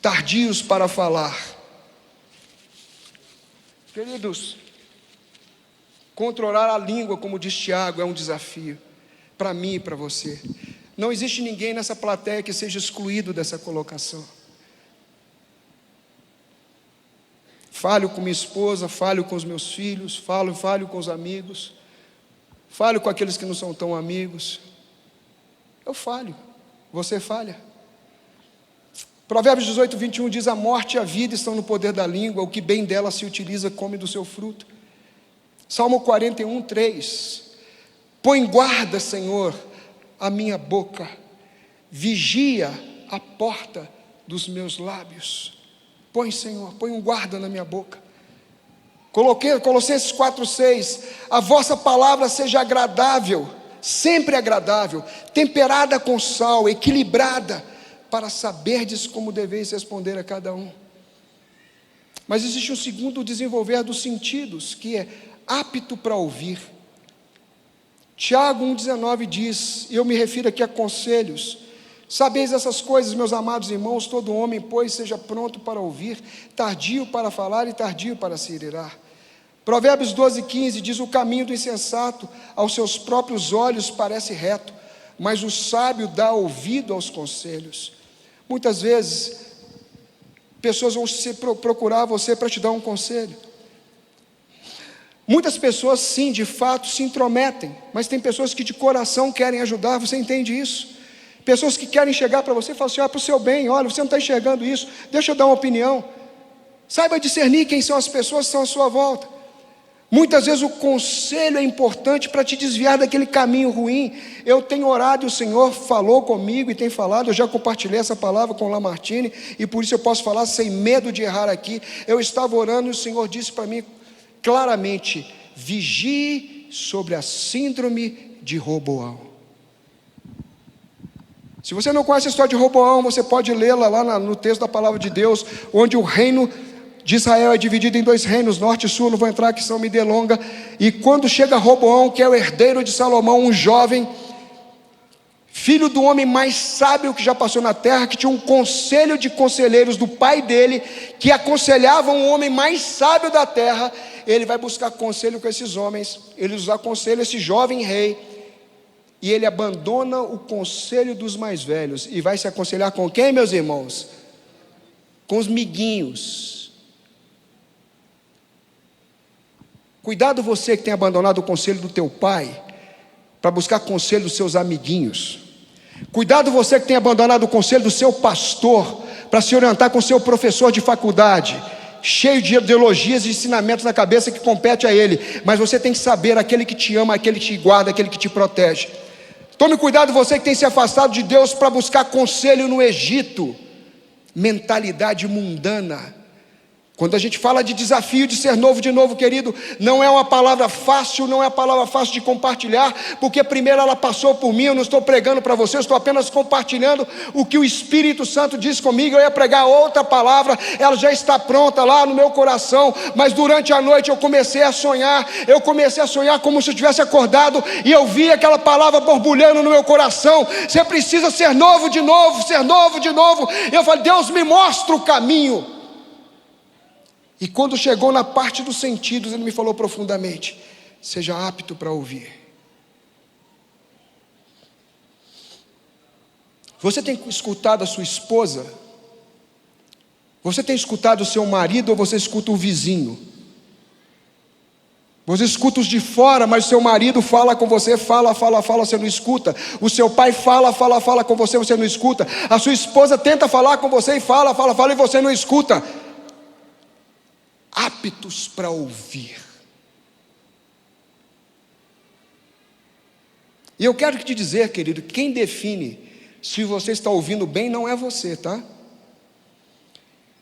tardios para falar. Queridos, controlar a língua, como diz Tiago, é um desafio, para mim e para você. Não existe ninguém nessa plateia que seja excluído dessa colocação. Falho com minha esposa, falho com os meus filhos, falho com os amigos, falho com aqueles que não são tão amigos. Eu falho, você falha. Provérbios 18, 21 diz: a morte e a vida estão no poder da língua, o que bem dela se utiliza come do seu fruto. Salmo 41, 3: põe guarda, Senhor, a minha boca, vigia a porta dos meus lábios. Põe, Senhor, põe um guarda na minha boca. Colossenses 4,6: a vossa palavra seja agradável, sempre agradável, temperada com sal, equilibrada, para saberdes como deveis responder a cada um. Mas existe um segundo desenvolver dos sentidos, que é apto para ouvir. Tiago 1,19 diz, e eu me refiro aqui a conselhos: sabeis essas coisas, meus amados irmãos, todo homem, pois, seja pronto para ouvir, tardio para falar e tardio para se irar. Provérbios 12,15 diz: o caminho do insensato aos seus próprios olhos parece reto, mas o sábio dá ouvido aos conselhos. Muitas vezes, pessoas vão procurar você para te dar um conselho. Muitas pessoas, sim, de fato, se intrometem, mas tem pessoas que de coração querem ajudar, você entende isso? Pessoas que querem chegar para você e falar assim: para o seu bem, olha, você não está enxergando isso, deixa eu dar uma opinião. Saiba discernir quem são as pessoas que estão à sua volta. Muitas vezes o conselho é importante para te desviar daquele caminho ruim. Eu tenho orado e o Senhor falou comigo e tem falado. Eu já compartilhei essa palavra com o Lamartine, e por isso eu posso falar sem medo de errar aqui. Eu estava orando e o Senhor disse para mim claramente: vigie sobre a síndrome de Roboão. Se você não conhece a história de Roboão, você pode lê-la lá no texto da palavra de Deus, onde o reino de Israel é dividido em 2 reinos, norte e sul. Não vou entrar aqui, senão me delonga. E quando chega Roboão, que é o herdeiro de Salomão, um jovem, filho do homem mais sábio que já passou na terra, que tinha um conselho de conselheiros do pai dele, que aconselhavam o homem mais sábio da terra, ele vai buscar conselho com esses homens, ele os aconselha, esse jovem rei, e ele abandona o conselho dos mais velhos, e vai se aconselhar com quem, meus irmãos? Com os miguinhos. Cuidado você que tem abandonado o conselho do teu pai, para buscar conselho dos seus amiguinhos. Cuidado você que tem abandonado o conselho do seu pastor, para se orientar com o seu professor de faculdade, cheio de ideologias e ensinamentos na cabeça que compete a ele. Mas você tem que saber, aquele que te ama, aquele que te guarda, aquele que te protege. Tome cuidado você que tem se afastado de Deus para buscar conselho no Egito. Mentalidade mundana. Quando a gente fala de desafio de ser novo de novo, querido, não é uma palavra fácil, não é uma palavra fácil de compartilhar, porque primeiro ela passou por mim. Eu não estou pregando para você, eu estou apenas compartilhando o que o Espírito Santo disse comigo. Eu ia pregar outra palavra, ela já está pronta lá no meu coração, mas durante a noite eu comecei a sonhar como se eu tivesse acordado, e eu vi aquela palavra borbulhando no meu coração: você precisa ser novo de novo, ser novo de novo. E eu falei: Deus, me mostra o caminho. E quando chegou na parte dos sentidos, ele me falou profundamente: seja apto para ouvir. Você tem escutado a sua esposa? Você tem escutado o seu marido, ou você escuta o vizinho? Você escuta os de fora, mas o seu marido fala com você, fala, você não escuta. O seu pai fala com você, você não escuta. A sua esposa tenta falar com você e fala, e você não escuta. Aptos para ouvir. E eu quero te dizer, querido, quem define se você está ouvindo bem não é você, tá?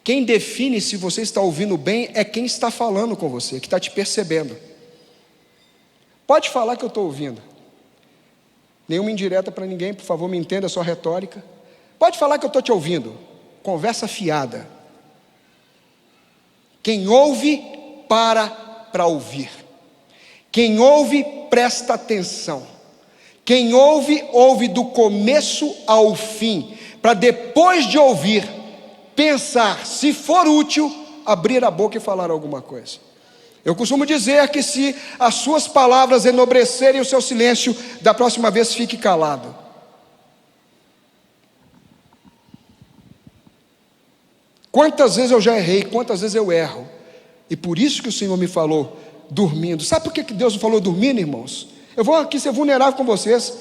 Quem define se você está ouvindo bem é quem está falando com você, que está te percebendo. Pode falar que eu estou ouvindo. Nenhuma indireta para ninguém, por favor, me entenda a sua retórica. Pode falar que eu estou te ouvindo. Conversa fiada. Quem ouve, para ouvir. Quem ouve, presta atenção. Quem ouve, ouve do começo ao fim, para depois de ouvir, pensar, se for útil, abrir a boca e falar alguma coisa. Eu costumo dizer que se as suas palavras enobrecerem o seu silêncio, da próxima vez fique calado. Quantas vezes eu já errei, quantas vezes eu erro, e por isso que o Senhor me falou dormindo. Sabe por que Deus me falou dormindo, irmãos? Eu vou aqui ser vulnerável com vocês,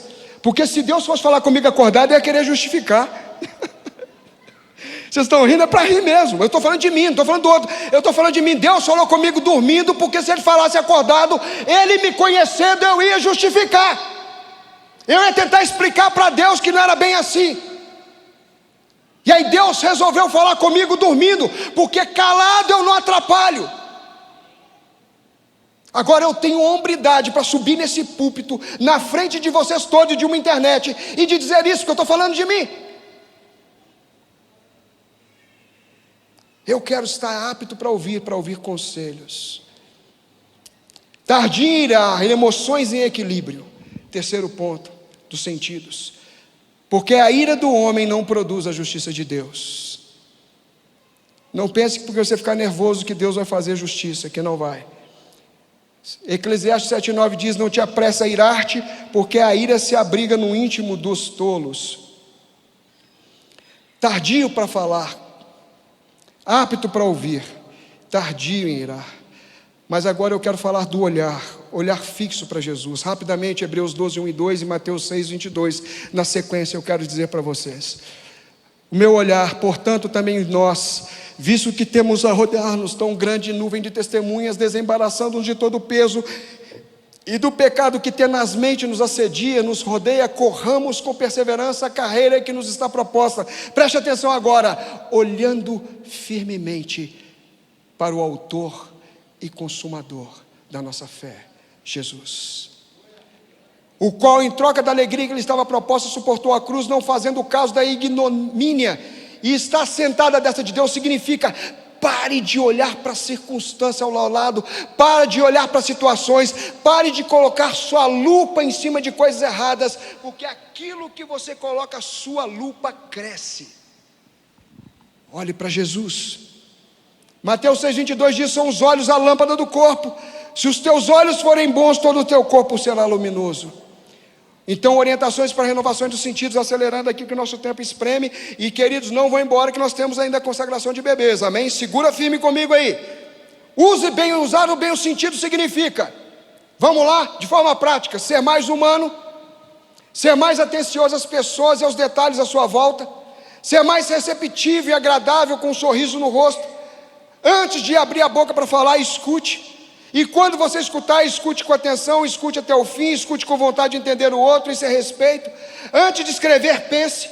porque se Deus fosse falar comigo acordado, eu ia querer justificar. Vocês estão rindo, é para rir mesmo. Eu estou falando de mim, não estou falando do outro. Eu estou falando de mim. Deus falou comigo dormindo, porque se Ele falasse acordado, Ele me conhecendo, eu ia justificar. Eu ia tentar explicar para Deus que não era bem assim. E aí Deus resolveu falar comigo dormindo, porque calado eu não atrapalho. Agora eu tenho hombridade para subir nesse púlpito, na frente de vocês todos, de uma internet, e de dizer isso, que eu estou falando de mim. Eu quero estar apto para ouvir conselhos. Tardia, emoções em equilíbrio. Terceiro ponto dos sentidos. Porque a ira do homem não produz a justiça de Deus. Não pense que porque você ficar nervoso que Deus vai fazer justiça, que não vai. Eclesiastes 7,9 diz: não te apressa a irar-te, porque a ira se abriga no íntimo dos tolos. Tardio para falar, apto para ouvir, tardio em irar. Mas agora eu quero falar do olhar fixo para Jesus. Rapidamente, Hebreus 12, 1 e 2 e Mateus 6, 22. Na sequência eu quero dizer para vocês: o meu olhar, portanto, também nós, visto que temos a rodear-nos tão grande nuvem de testemunhas, desembaraçando-nos de todo o peso e do pecado que tenazmente nos assedia, nos rodeia, corramos com perseverança a carreira que nos está proposta. Preste atenção agora, olhando firmemente para o autor e consumador da nossa fé, Jesus, o qual, em troca da alegria que lhe estava proposta, suportou a cruz, não fazendo caso da ignomínia, e está sentada à destra de Deus. Significa: pare de olhar para a circunstância ao lado, pare de olhar para situações, pare de colocar sua lupa em cima de coisas erradas, porque aquilo que você coloca, a sua lupa cresce. Olhe para Jesus. Mateus 6,22 diz: são os olhos a lâmpada do corpo. Se os teus olhos forem bons, todo o teu corpo será luminoso. Então, orientações para renovações dos sentidos, acelerando aqui que o nosso tempo espreme. E queridos, não vão embora que nós temos ainda a consagração de bebês, amém? Segura firme comigo aí. Usar bem o sentido significa, vamos lá, de forma prática, ser mais humano, ser mais atencioso às pessoas e aos detalhes à sua volta, ser mais receptivo e agradável com um sorriso no rosto. Antes de abrir a boca para falar, escute. E quando você escutar, escute com atenção, escute até o fim, escute com vontade de entender o outro, isso é respeito. Antes de escrever, pense.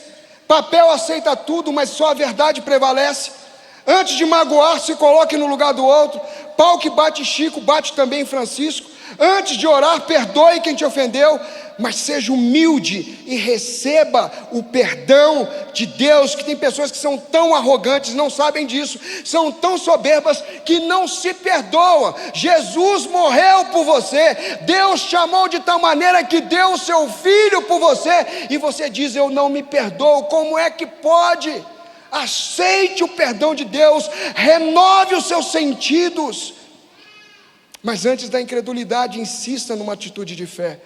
Papel aceita tudo, mas só a verdade prevalece. Antes de magoar, se coloque no lugar do outro. Pau que bate Chico, bate também Francisco. Antes de orar, perdoe quem te ofendeu, mas seja humilde e receba o perdão de Deus. Que tem pessoas que são tão arrogantes, não sabem disso, são tão soberbas que não se perdoam. Jesus morreu por você, Deus chamou de tal maneira que deu o seu filho por você, e você diz: eu não me perdoo. Como é que pode? Aceite o perdão de Deus, renove os seus sentidos. Mas antes da incredulidade, insista numa atitude de fé.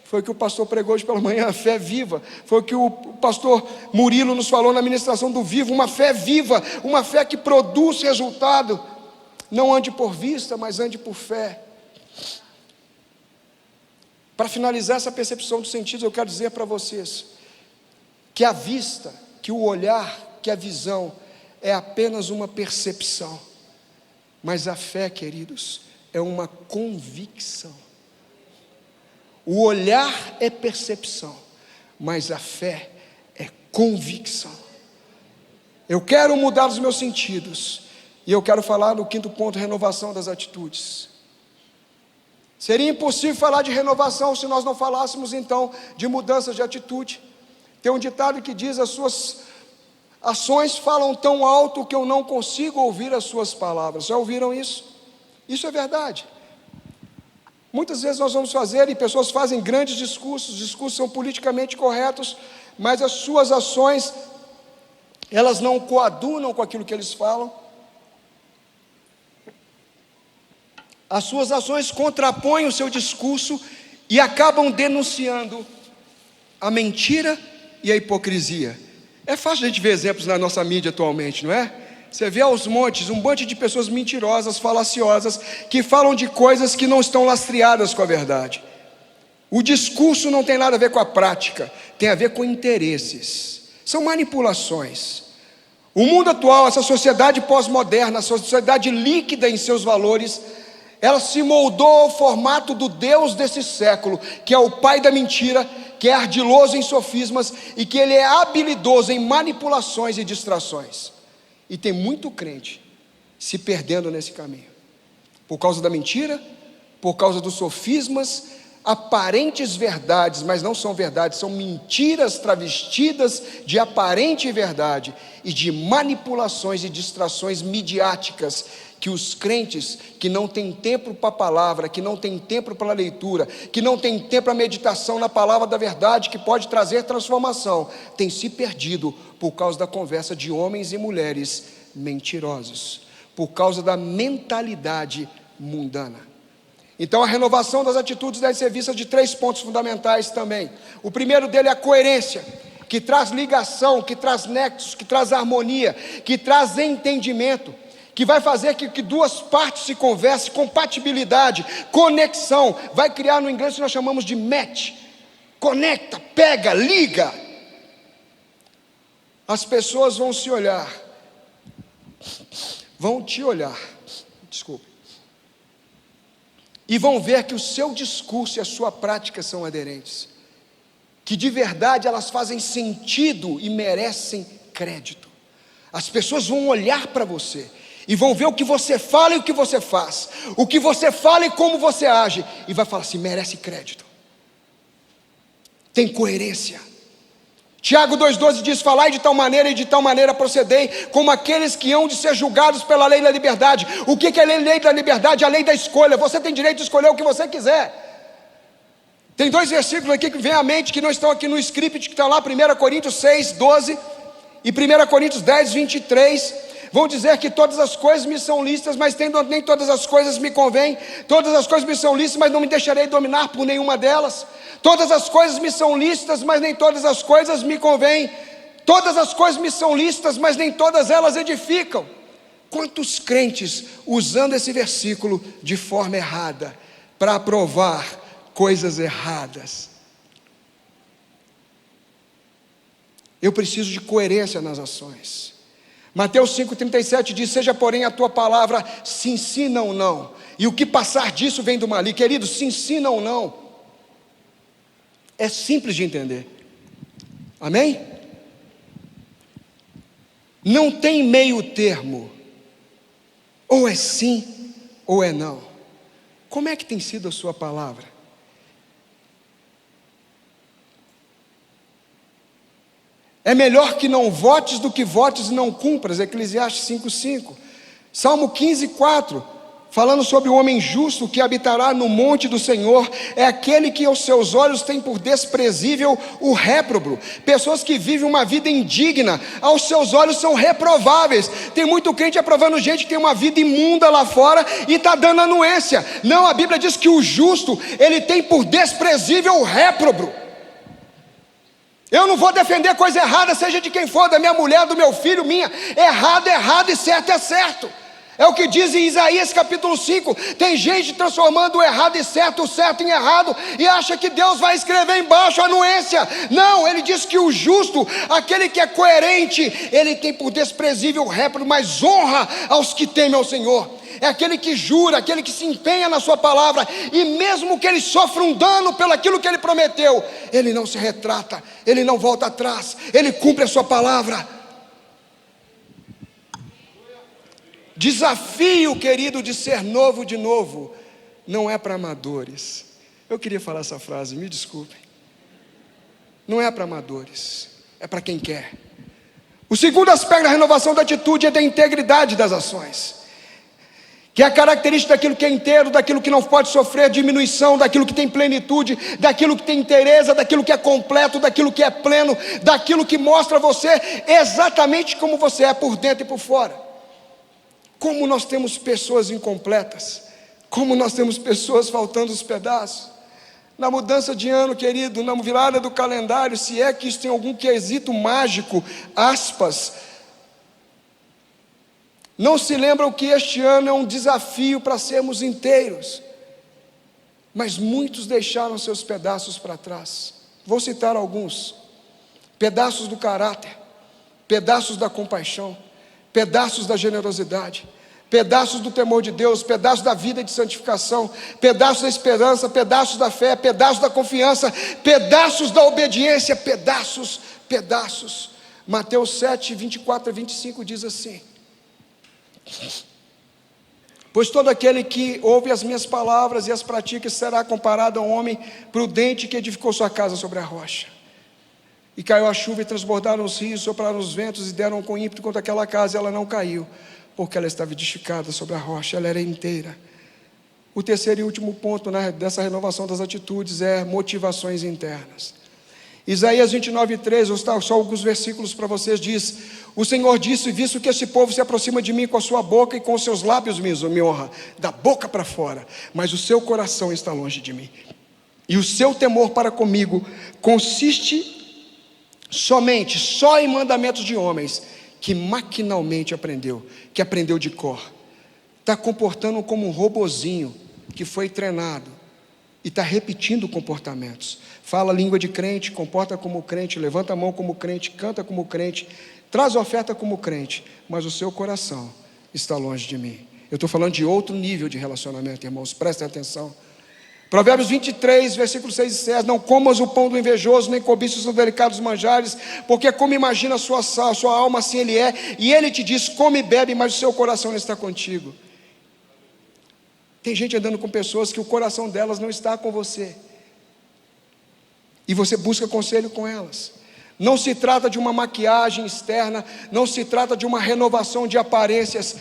Foi o que o pastor pregou hoje pela manhã, a fé viva. Foi o que o pastor Murilo nos falou na ministração do Vivo, uma fé viva, uma fé que produz resultado. Não ande por vista, mas ande por fé. Para finalizar essa percepção dos sentidos, eu quero dizer para vocês que a vista, que o olhar, que a visão é apenas uma percepção, mas a fé, queridos, é uma convicção. O olhar é percepção, mas a fé é convicção. Eu quero mudar os meus sentidos, e eu quero falar no quinto ponto: renovação das atitudes. Seria impossível falar de renovação se nós não falássemos então de mudança de atitude. Tem um ditado que diz: as suas ações falam tão alto que eu não consigo ouvir as suas palavras. Já ouviram isso? Isso é verdade. Muitas vezes nós vamos fazer, e pessoas fazem grandes discursos, os discursos são politicamente corretos, mas as suas ações, elas não coadunam com aquilo que eles falam. As suas ações contrapõem o seu discurso e acabam denunciando a mentira e a hipocrisia. É fácil a gente ver exemplos na nossa mídia atualmente, não é? Você vê aos montes um monte de pessoas mentirosas, falaciosas, que falam de coisas que não estão lastreadas com a verdade. O discurso não tem nada a ver com a prática, tem a ver com interesses. São manipulações. O mundo atual, essa sociedade pós-moderna, a sociedade líquida em seus valores, ela se moldou ao formato do Deus desse século, que é o pai da mentira, que é ardiloso em sofismas e que ele é habilidoso em manipulações e distrações. E tem muito crente se perdendo nesse caminho, por causa da mentira, por causa dos sofismas, aparentes verdades, mas não são verdades, são mentiras travestidas de aparente verdade e de manipulações e distrações midiáticas que os crentes que não têm tempo para a palavra, que não têm tempo para a leitura, que não têm tempo para a meditação na palavra da verdade, que pode trazer transformação, têm se perdido por causa da conversa de homens e mulheres mentirosos, por causa da mentalidade mundana. Então a renovação das atitudes deve ser vista de 3 pontos fundamentais também. O primeiro dele é a coerência, que traz ligação, que traz nexos, que traz harmonia, que traz entendimento, que vai fazer que duas partes se conversem, compatibilidade, conexão, vai criar no inglês o que nós chamamos de match, conecta, pega, liga. As pessoas vão se olhar, vão te olhar, desculpe, e vão ver que o seu discurso e a sua prática são aderentes, que de verdade elas fazem sentido e merecem crédito. As pessoas vão olhar para você e vão ver o que você fala e o que você faz, o que você fala e como você age, e vai falar assim: merece crédito, tem coerência. Tiago 2,12 diz: falai de tal maneira e de tal maneira procedei, como aqueles que hão de ser julgados pela lei da liberdade. O que é a lei da liberdade? A lei da escolha. Você tem direito de escolher o que você quiser. Tem 2 versículos aqui que vem à mente, que não estão aqui no script, que estão lá, 1 Coríntios 6,12 e 1 Coríntios 10,23, vão dizer que todas as coisas me são lícitas, mas nem todas as coisas me convêm. Todas as coisas me são lícitas, mas não me deixarei dominar por nenhuma delas. Todas as coisas me são lícitas, mas nem todas as coisas me convêm. Todas as coisas me são lícitas, mas nem todas elas edificam. Quantos crentes usando esse versículo de forma errada, para aprovar coisas erradas? Eu preciso de coerência nas ações. Mateus 5,37 diz: seja porém a tua palavra sim, sim, não, não, e o que passar disso vem do maligno. Querido, sim, sim, não, não, é simples de entender, amém? Não tem meio termo, ou é sim, ou é não. Como é que tem sido a sua palavra? É melhor que não votes do que votes e não cumpras, Eclesiastes 5,5. Salmo 15,4, falando sobre o homem justo que habitará no monte do Senhor, é aquele que aos seus olhos tem por desprezível o réprobo. Pessoas que vivem uma vida indigna, aos seus olhos são reprováveis. Tem muito crente aprovando gente que tem uma vida imunda lá fora e está dando anuência. Não, a Bíblia diz que o justo, ele tem por desprezível o réprobo. Eu não vou defender coisa errada, seja de quem for, da minha mulher, do meu filho, minha. Errado é errado e certo é certo. É o que diz em Isaías capítulo 5. Tem gente transformando o errado em certo, o certo em errado, e acha que Deus vai escrever embaixo a anuência. Não, ele diz que o justo, aquele que é coerente, ele tem por desprezível o réprobo, mas honra aos que temem ao Senhor. É aquele que jura, aquele que se empenha na sua palavra, e mesmo que ele sofra um dano pelo aquilo que ele prometeu, ele não se retrata, ele não volta atrás, ele cumpre a sua palavra. Desafio, querido, de ser novo de novo, não é para amadores. Eu queria falar essa frase, me desculpem. Não é para amadores, é para quem quer. O segundo aspecto da renovação da atitude é da integridade das ações, que é a característica daquilo que é inteiro, daquilo que não pode sofrer diminuição, daquilo que tem plenitude, daquilo que tem inteireza, daquilo que é completo, daquilo que é pleno, daquilo que mostra você exatamente como você é por dentro e por fora. Como nós temos pessoas incompletas, como nós temos pessoas faltando os pedaços. Na mudança de ano, querido, na virada do calendário, se é que isso tem algum quesito mágico, aspas, não se lembram que este ano é um desafio para sermos inteiros, mas muitos deixaram seus pedaços para trás. Vou citar alguns: pedaços do caráter, pedaços da compaixão, pedaços da generosidade, pedaços do temor de Deus, pedaços da vida de santificação, pedaços da esperança, pedaços da fé, pedaços da confiança, pedaços da obediência, pedaços. Mateus 7, 24 a 25 diz assim: Pois todo aquele que ouve as minhas palavras e as pratica será comparado a um homem prudente que edificou sua casa sobre a rocha. E caiu a chuva e transbordaram os rios, sopraram os ventos e deram com ímpeto contra aquela casa, e ela não caiu, porque ela estava edificada sobre a rocha, ela era inteira. O terceiro e último ponto, né, dessa renovação das atitudes é motivações internas. Isaías 29:3, vou citar só alguns versículos para vocês, diz: o Senhor disse, visto que esse povo se aproxima de mim com a sua boca e com os seus lábios me honra, da boca para fora, mas o seu coração está longe de mim, e o seu temor para comigo consiste só em mandamentos de homens, que maquinalmente aprendeu, que aprendeu de cor, está comportando como um robozinho, que foi treinado, e está repetindo comportamentos, fala a língua de crente, comporta como crente, levanta a mão como crente, canta como crente, traz oferta como crente, mas o seu coração está longe de mim. Eu estou falando de outro nível de relacionamento, irmãos, prestem atenção. Provérbios 23, versículos 6 e 7, não comas o pão do invejoso, nem cobiças os delicados manjares, porque como imagina a sua alma, assim ele é, e ele te diz, come e bebe, mas o seu coração não está contigo. Tem gente andando com pessoas que o coração delas não está com você, e você busca conselho com elas. Não se trata de uma maquiagem externa, não se trata de uma renovação de aparências.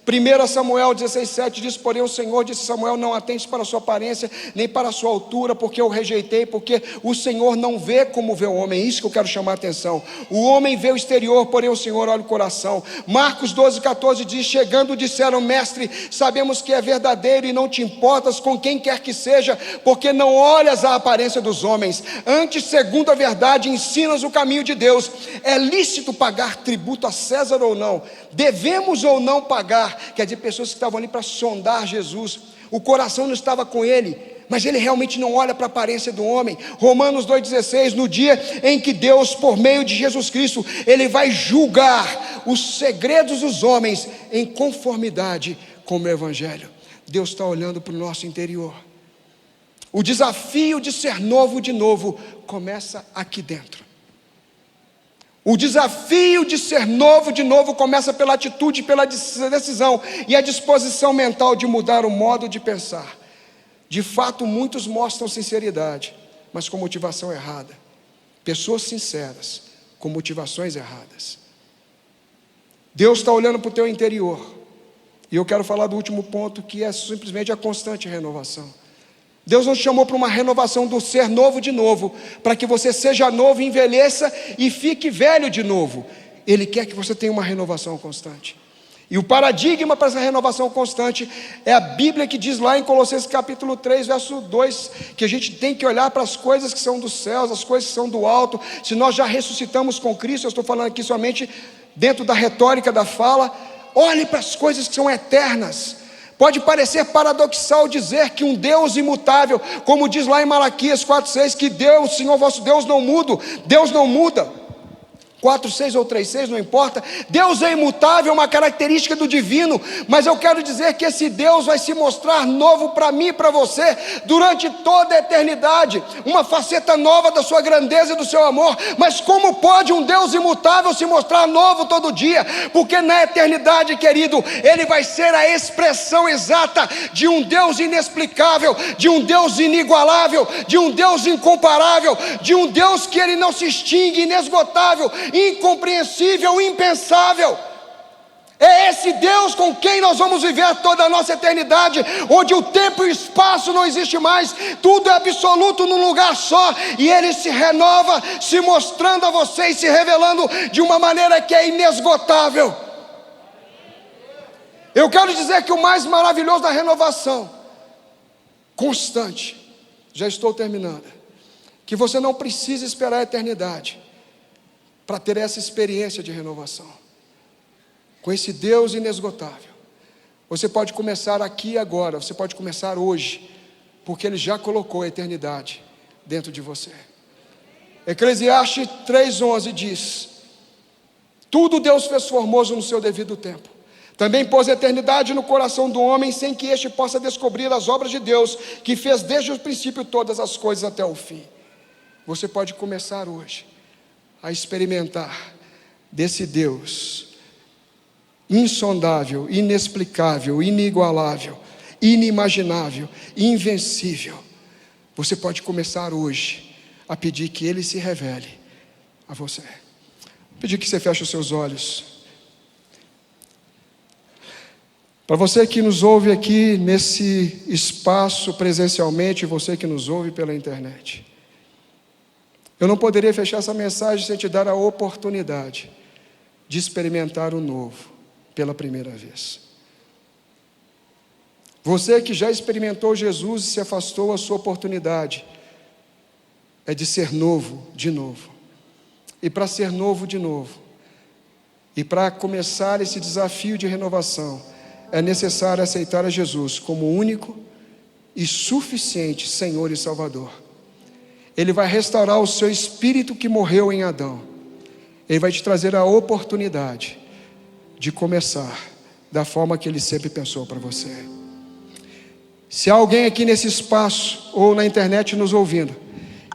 1 Samuel 16:7 diz, porém o Senhor disse a Samuel, não atentes para a sua aparência, nem para a sua altura, porque eu rejeitei, porque o Senhor não vê como vê o homem. Isso que eu quero chamar a atenção. O homem vê o exterior, porém o Senhor olha o coração. Marcos 12:14 diz, chegando disseram, mestre, sabemos que é verdadeiro e não te importas com quem quer que seja, porque não olhas a aparência dos homens, antes segundo a verdade ensinas o caminho de Deus. É lícito pagar tributo a César ou não? Devemos ou não pagar? Quer dizer, pessoas que estavam ali para sondar Jesus, o coração não estava com ele, mas ele realmente não olha para a aparência do homem. Romanos 2,16, no dia em que Deus, por meio de Jesus Cristo, ele vai julgar os segredos dos homens em conformidade com o Evangelho. Deus está olhando para o nosso interior. O desafio de ser novo de novo começa aqui dentro. O desafio de ser novo de novo começa pela atitude, pela decisão e a disposição mental de mudar o modo de pensar. De fato, muitos mostram sinceridade, mas com motivação errada. Pessoas sinceras, com motivações erradas. Deus está olhando para o teu interior. E eu quero falar do último ponto, que é simplesmente a constante renovação. Deus nos chamou para uma renovação do ser novo de novo, para que você seja novo, envelheça e fique velho de novo. Ele quer que você tenha uma renovação constante. E o paradigma para essa renovação constante é a Bíblia, que diz lá em Colossenses capítulo 3, verso 2, que a gente tem que olhar para as coisas que são dos céus, as coisas que são do alto. Se nós já ressuscitamos com Cristo, eu estou falando aqui somente dentro da retórica da fala, olhe para as coisas que são eternas. Pode parecer paradoxal dizer que um Deus imutável, como diz lá em Malaquias 4,6, que Deus, Senhor vosso Deus não muda, Deus não muda. 4,6 ou 3,6, não importa. Deus é imutável, é uma característica do divino, mas eu quero dizer que esse Deus vai se mostrar novo para mim e para você durante toda a eternidade, uma faceta nova da sua grandeza e do seu amor. Mas como pode um Deus imutável se mostrar novo todo dia? Porque na eternidade, querido, ele vai ser a expressão exata de um Deus inexplicável, de um Deus inigualável, de um Deus incomparável, de um Deus que ele não se extingue, inesgotável, incompreensível, impensável. É esse Deus com quem nós vamos viver toda a nossa eternidade, onde o tempo e o espaço não existe mais, tudo é absoluto num lugar só, e ele se renova, se mostrando a você e se revelando de uma maneira que é inesgotável. Eu quero dizer que o mais maravilhoso da renovação constante, já estou terminando, que você não precisa esperar a eternidade para ter essa experiência de renovação com esse Deus inesgotável. Você pode começar aqui e agora, você pode começar hoje, porque ele já colocou a eternidade dentro de você. Eclesiastes 3,11 diz: tudo Deus fez formoso no seu devido tempo. Também pôs a eternidade no coração do homem, sem que este possa descobrir as obras de Deus, que fez desde o princípio todas as coisas até o fim. Você pode começar hoje a experimentar desse Deus insondável, inexplicável, inigualável, inimaginável, invencível. Você pode começar hoje a pedir que Ele se revele a você. Pedir que você feche os seus olhos. Para você que nos ouve aqui nesse espaço presencialmente, e você que nos ouve pela internet, eu não poderia fechar essa mensagem sem te dar a oportunidade de experimentar o novo pela primeira vez. Você que já experimentou Jesus e se afastou, a sua oportunidade é de ser novo de novo. E para ser novo de novo, e para começar esse desafio de renovação, é necessário aceitar a Jesus como único e suficiente Senhor e Salvador. Ele vai restaurar o seu espírito que morreu em Adão. Ele vai te trazer a oportunidade de começar da forma que Ele sempre pensou para você. Se há alguém aqui nesse espaço ou na internet nos ouvindo,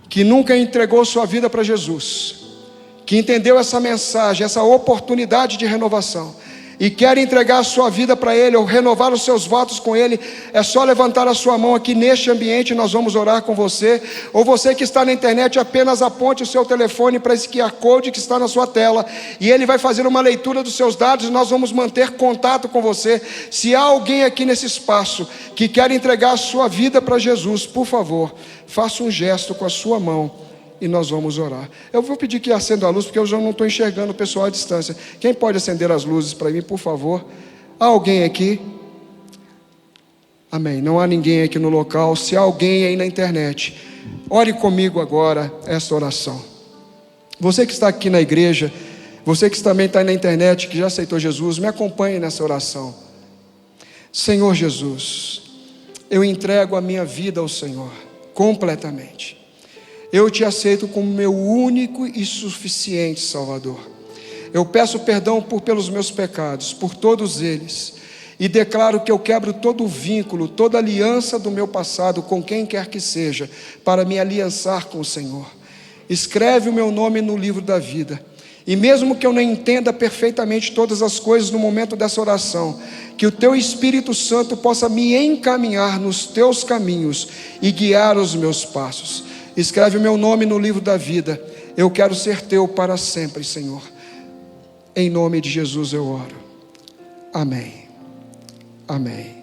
que nunca entregou sua vida para Jesus, que entendeu essa mensagem, essa oportunidade de renovação, e quer entregar a sua vida para Ele, ou renovar os seus votos com Ele, é só levantar a sua mão aqui neste ambiente, nós vamos orar com você. Ou você que está na internet, apenas aponte o seu telefone para esse QR Code que está na sua tela, e ele vai fazer uma leitura dos seus dados, e nós vamos manter contato com você. Se há alguém aqui nesse espaço que quer entregar a sua vida para Jesus, por favor, faça um gesto com a sua mão, e nós vamos orar. Eu vou pedir que acenda a luz, porque eu já não estou enxergando o pessoal à distância. Quem pode acender as luzes para mim, por favor? Há alguém aqui? Amém. Não há ninguém aqui no local. Se há alguém aí na internet, ore comigo agora esta oração. Você que está aqui na igreja, você que também está aí na internet, que já aceitou Jesus, me acompanhe nessa oração. Senhor Jesus, eu entrego a minha vida ao Senhor, completamente. Eu te aceito como meu único e suficiente Salvador. Eu peço perdão pelos meus pecados, por todos eles, e declaro que eu quebro todo o vínculo, toda aliança do meu passado com quem quer que seja, para me aliançar com o Senhor. Escreve o meu nome no livro da vida, e mesmo que eu não entenda perfeitamente todas as coisas no momento dessa oração, que o Teu Espírito Santo possa me encaminhar nos Teus caminhos e guiar os meus passos. Escreve o meu nome no livro da vida. Eu quero ser Teu para sempre, Senhor. Em nome de Jesus eu oro. Amém. Amém.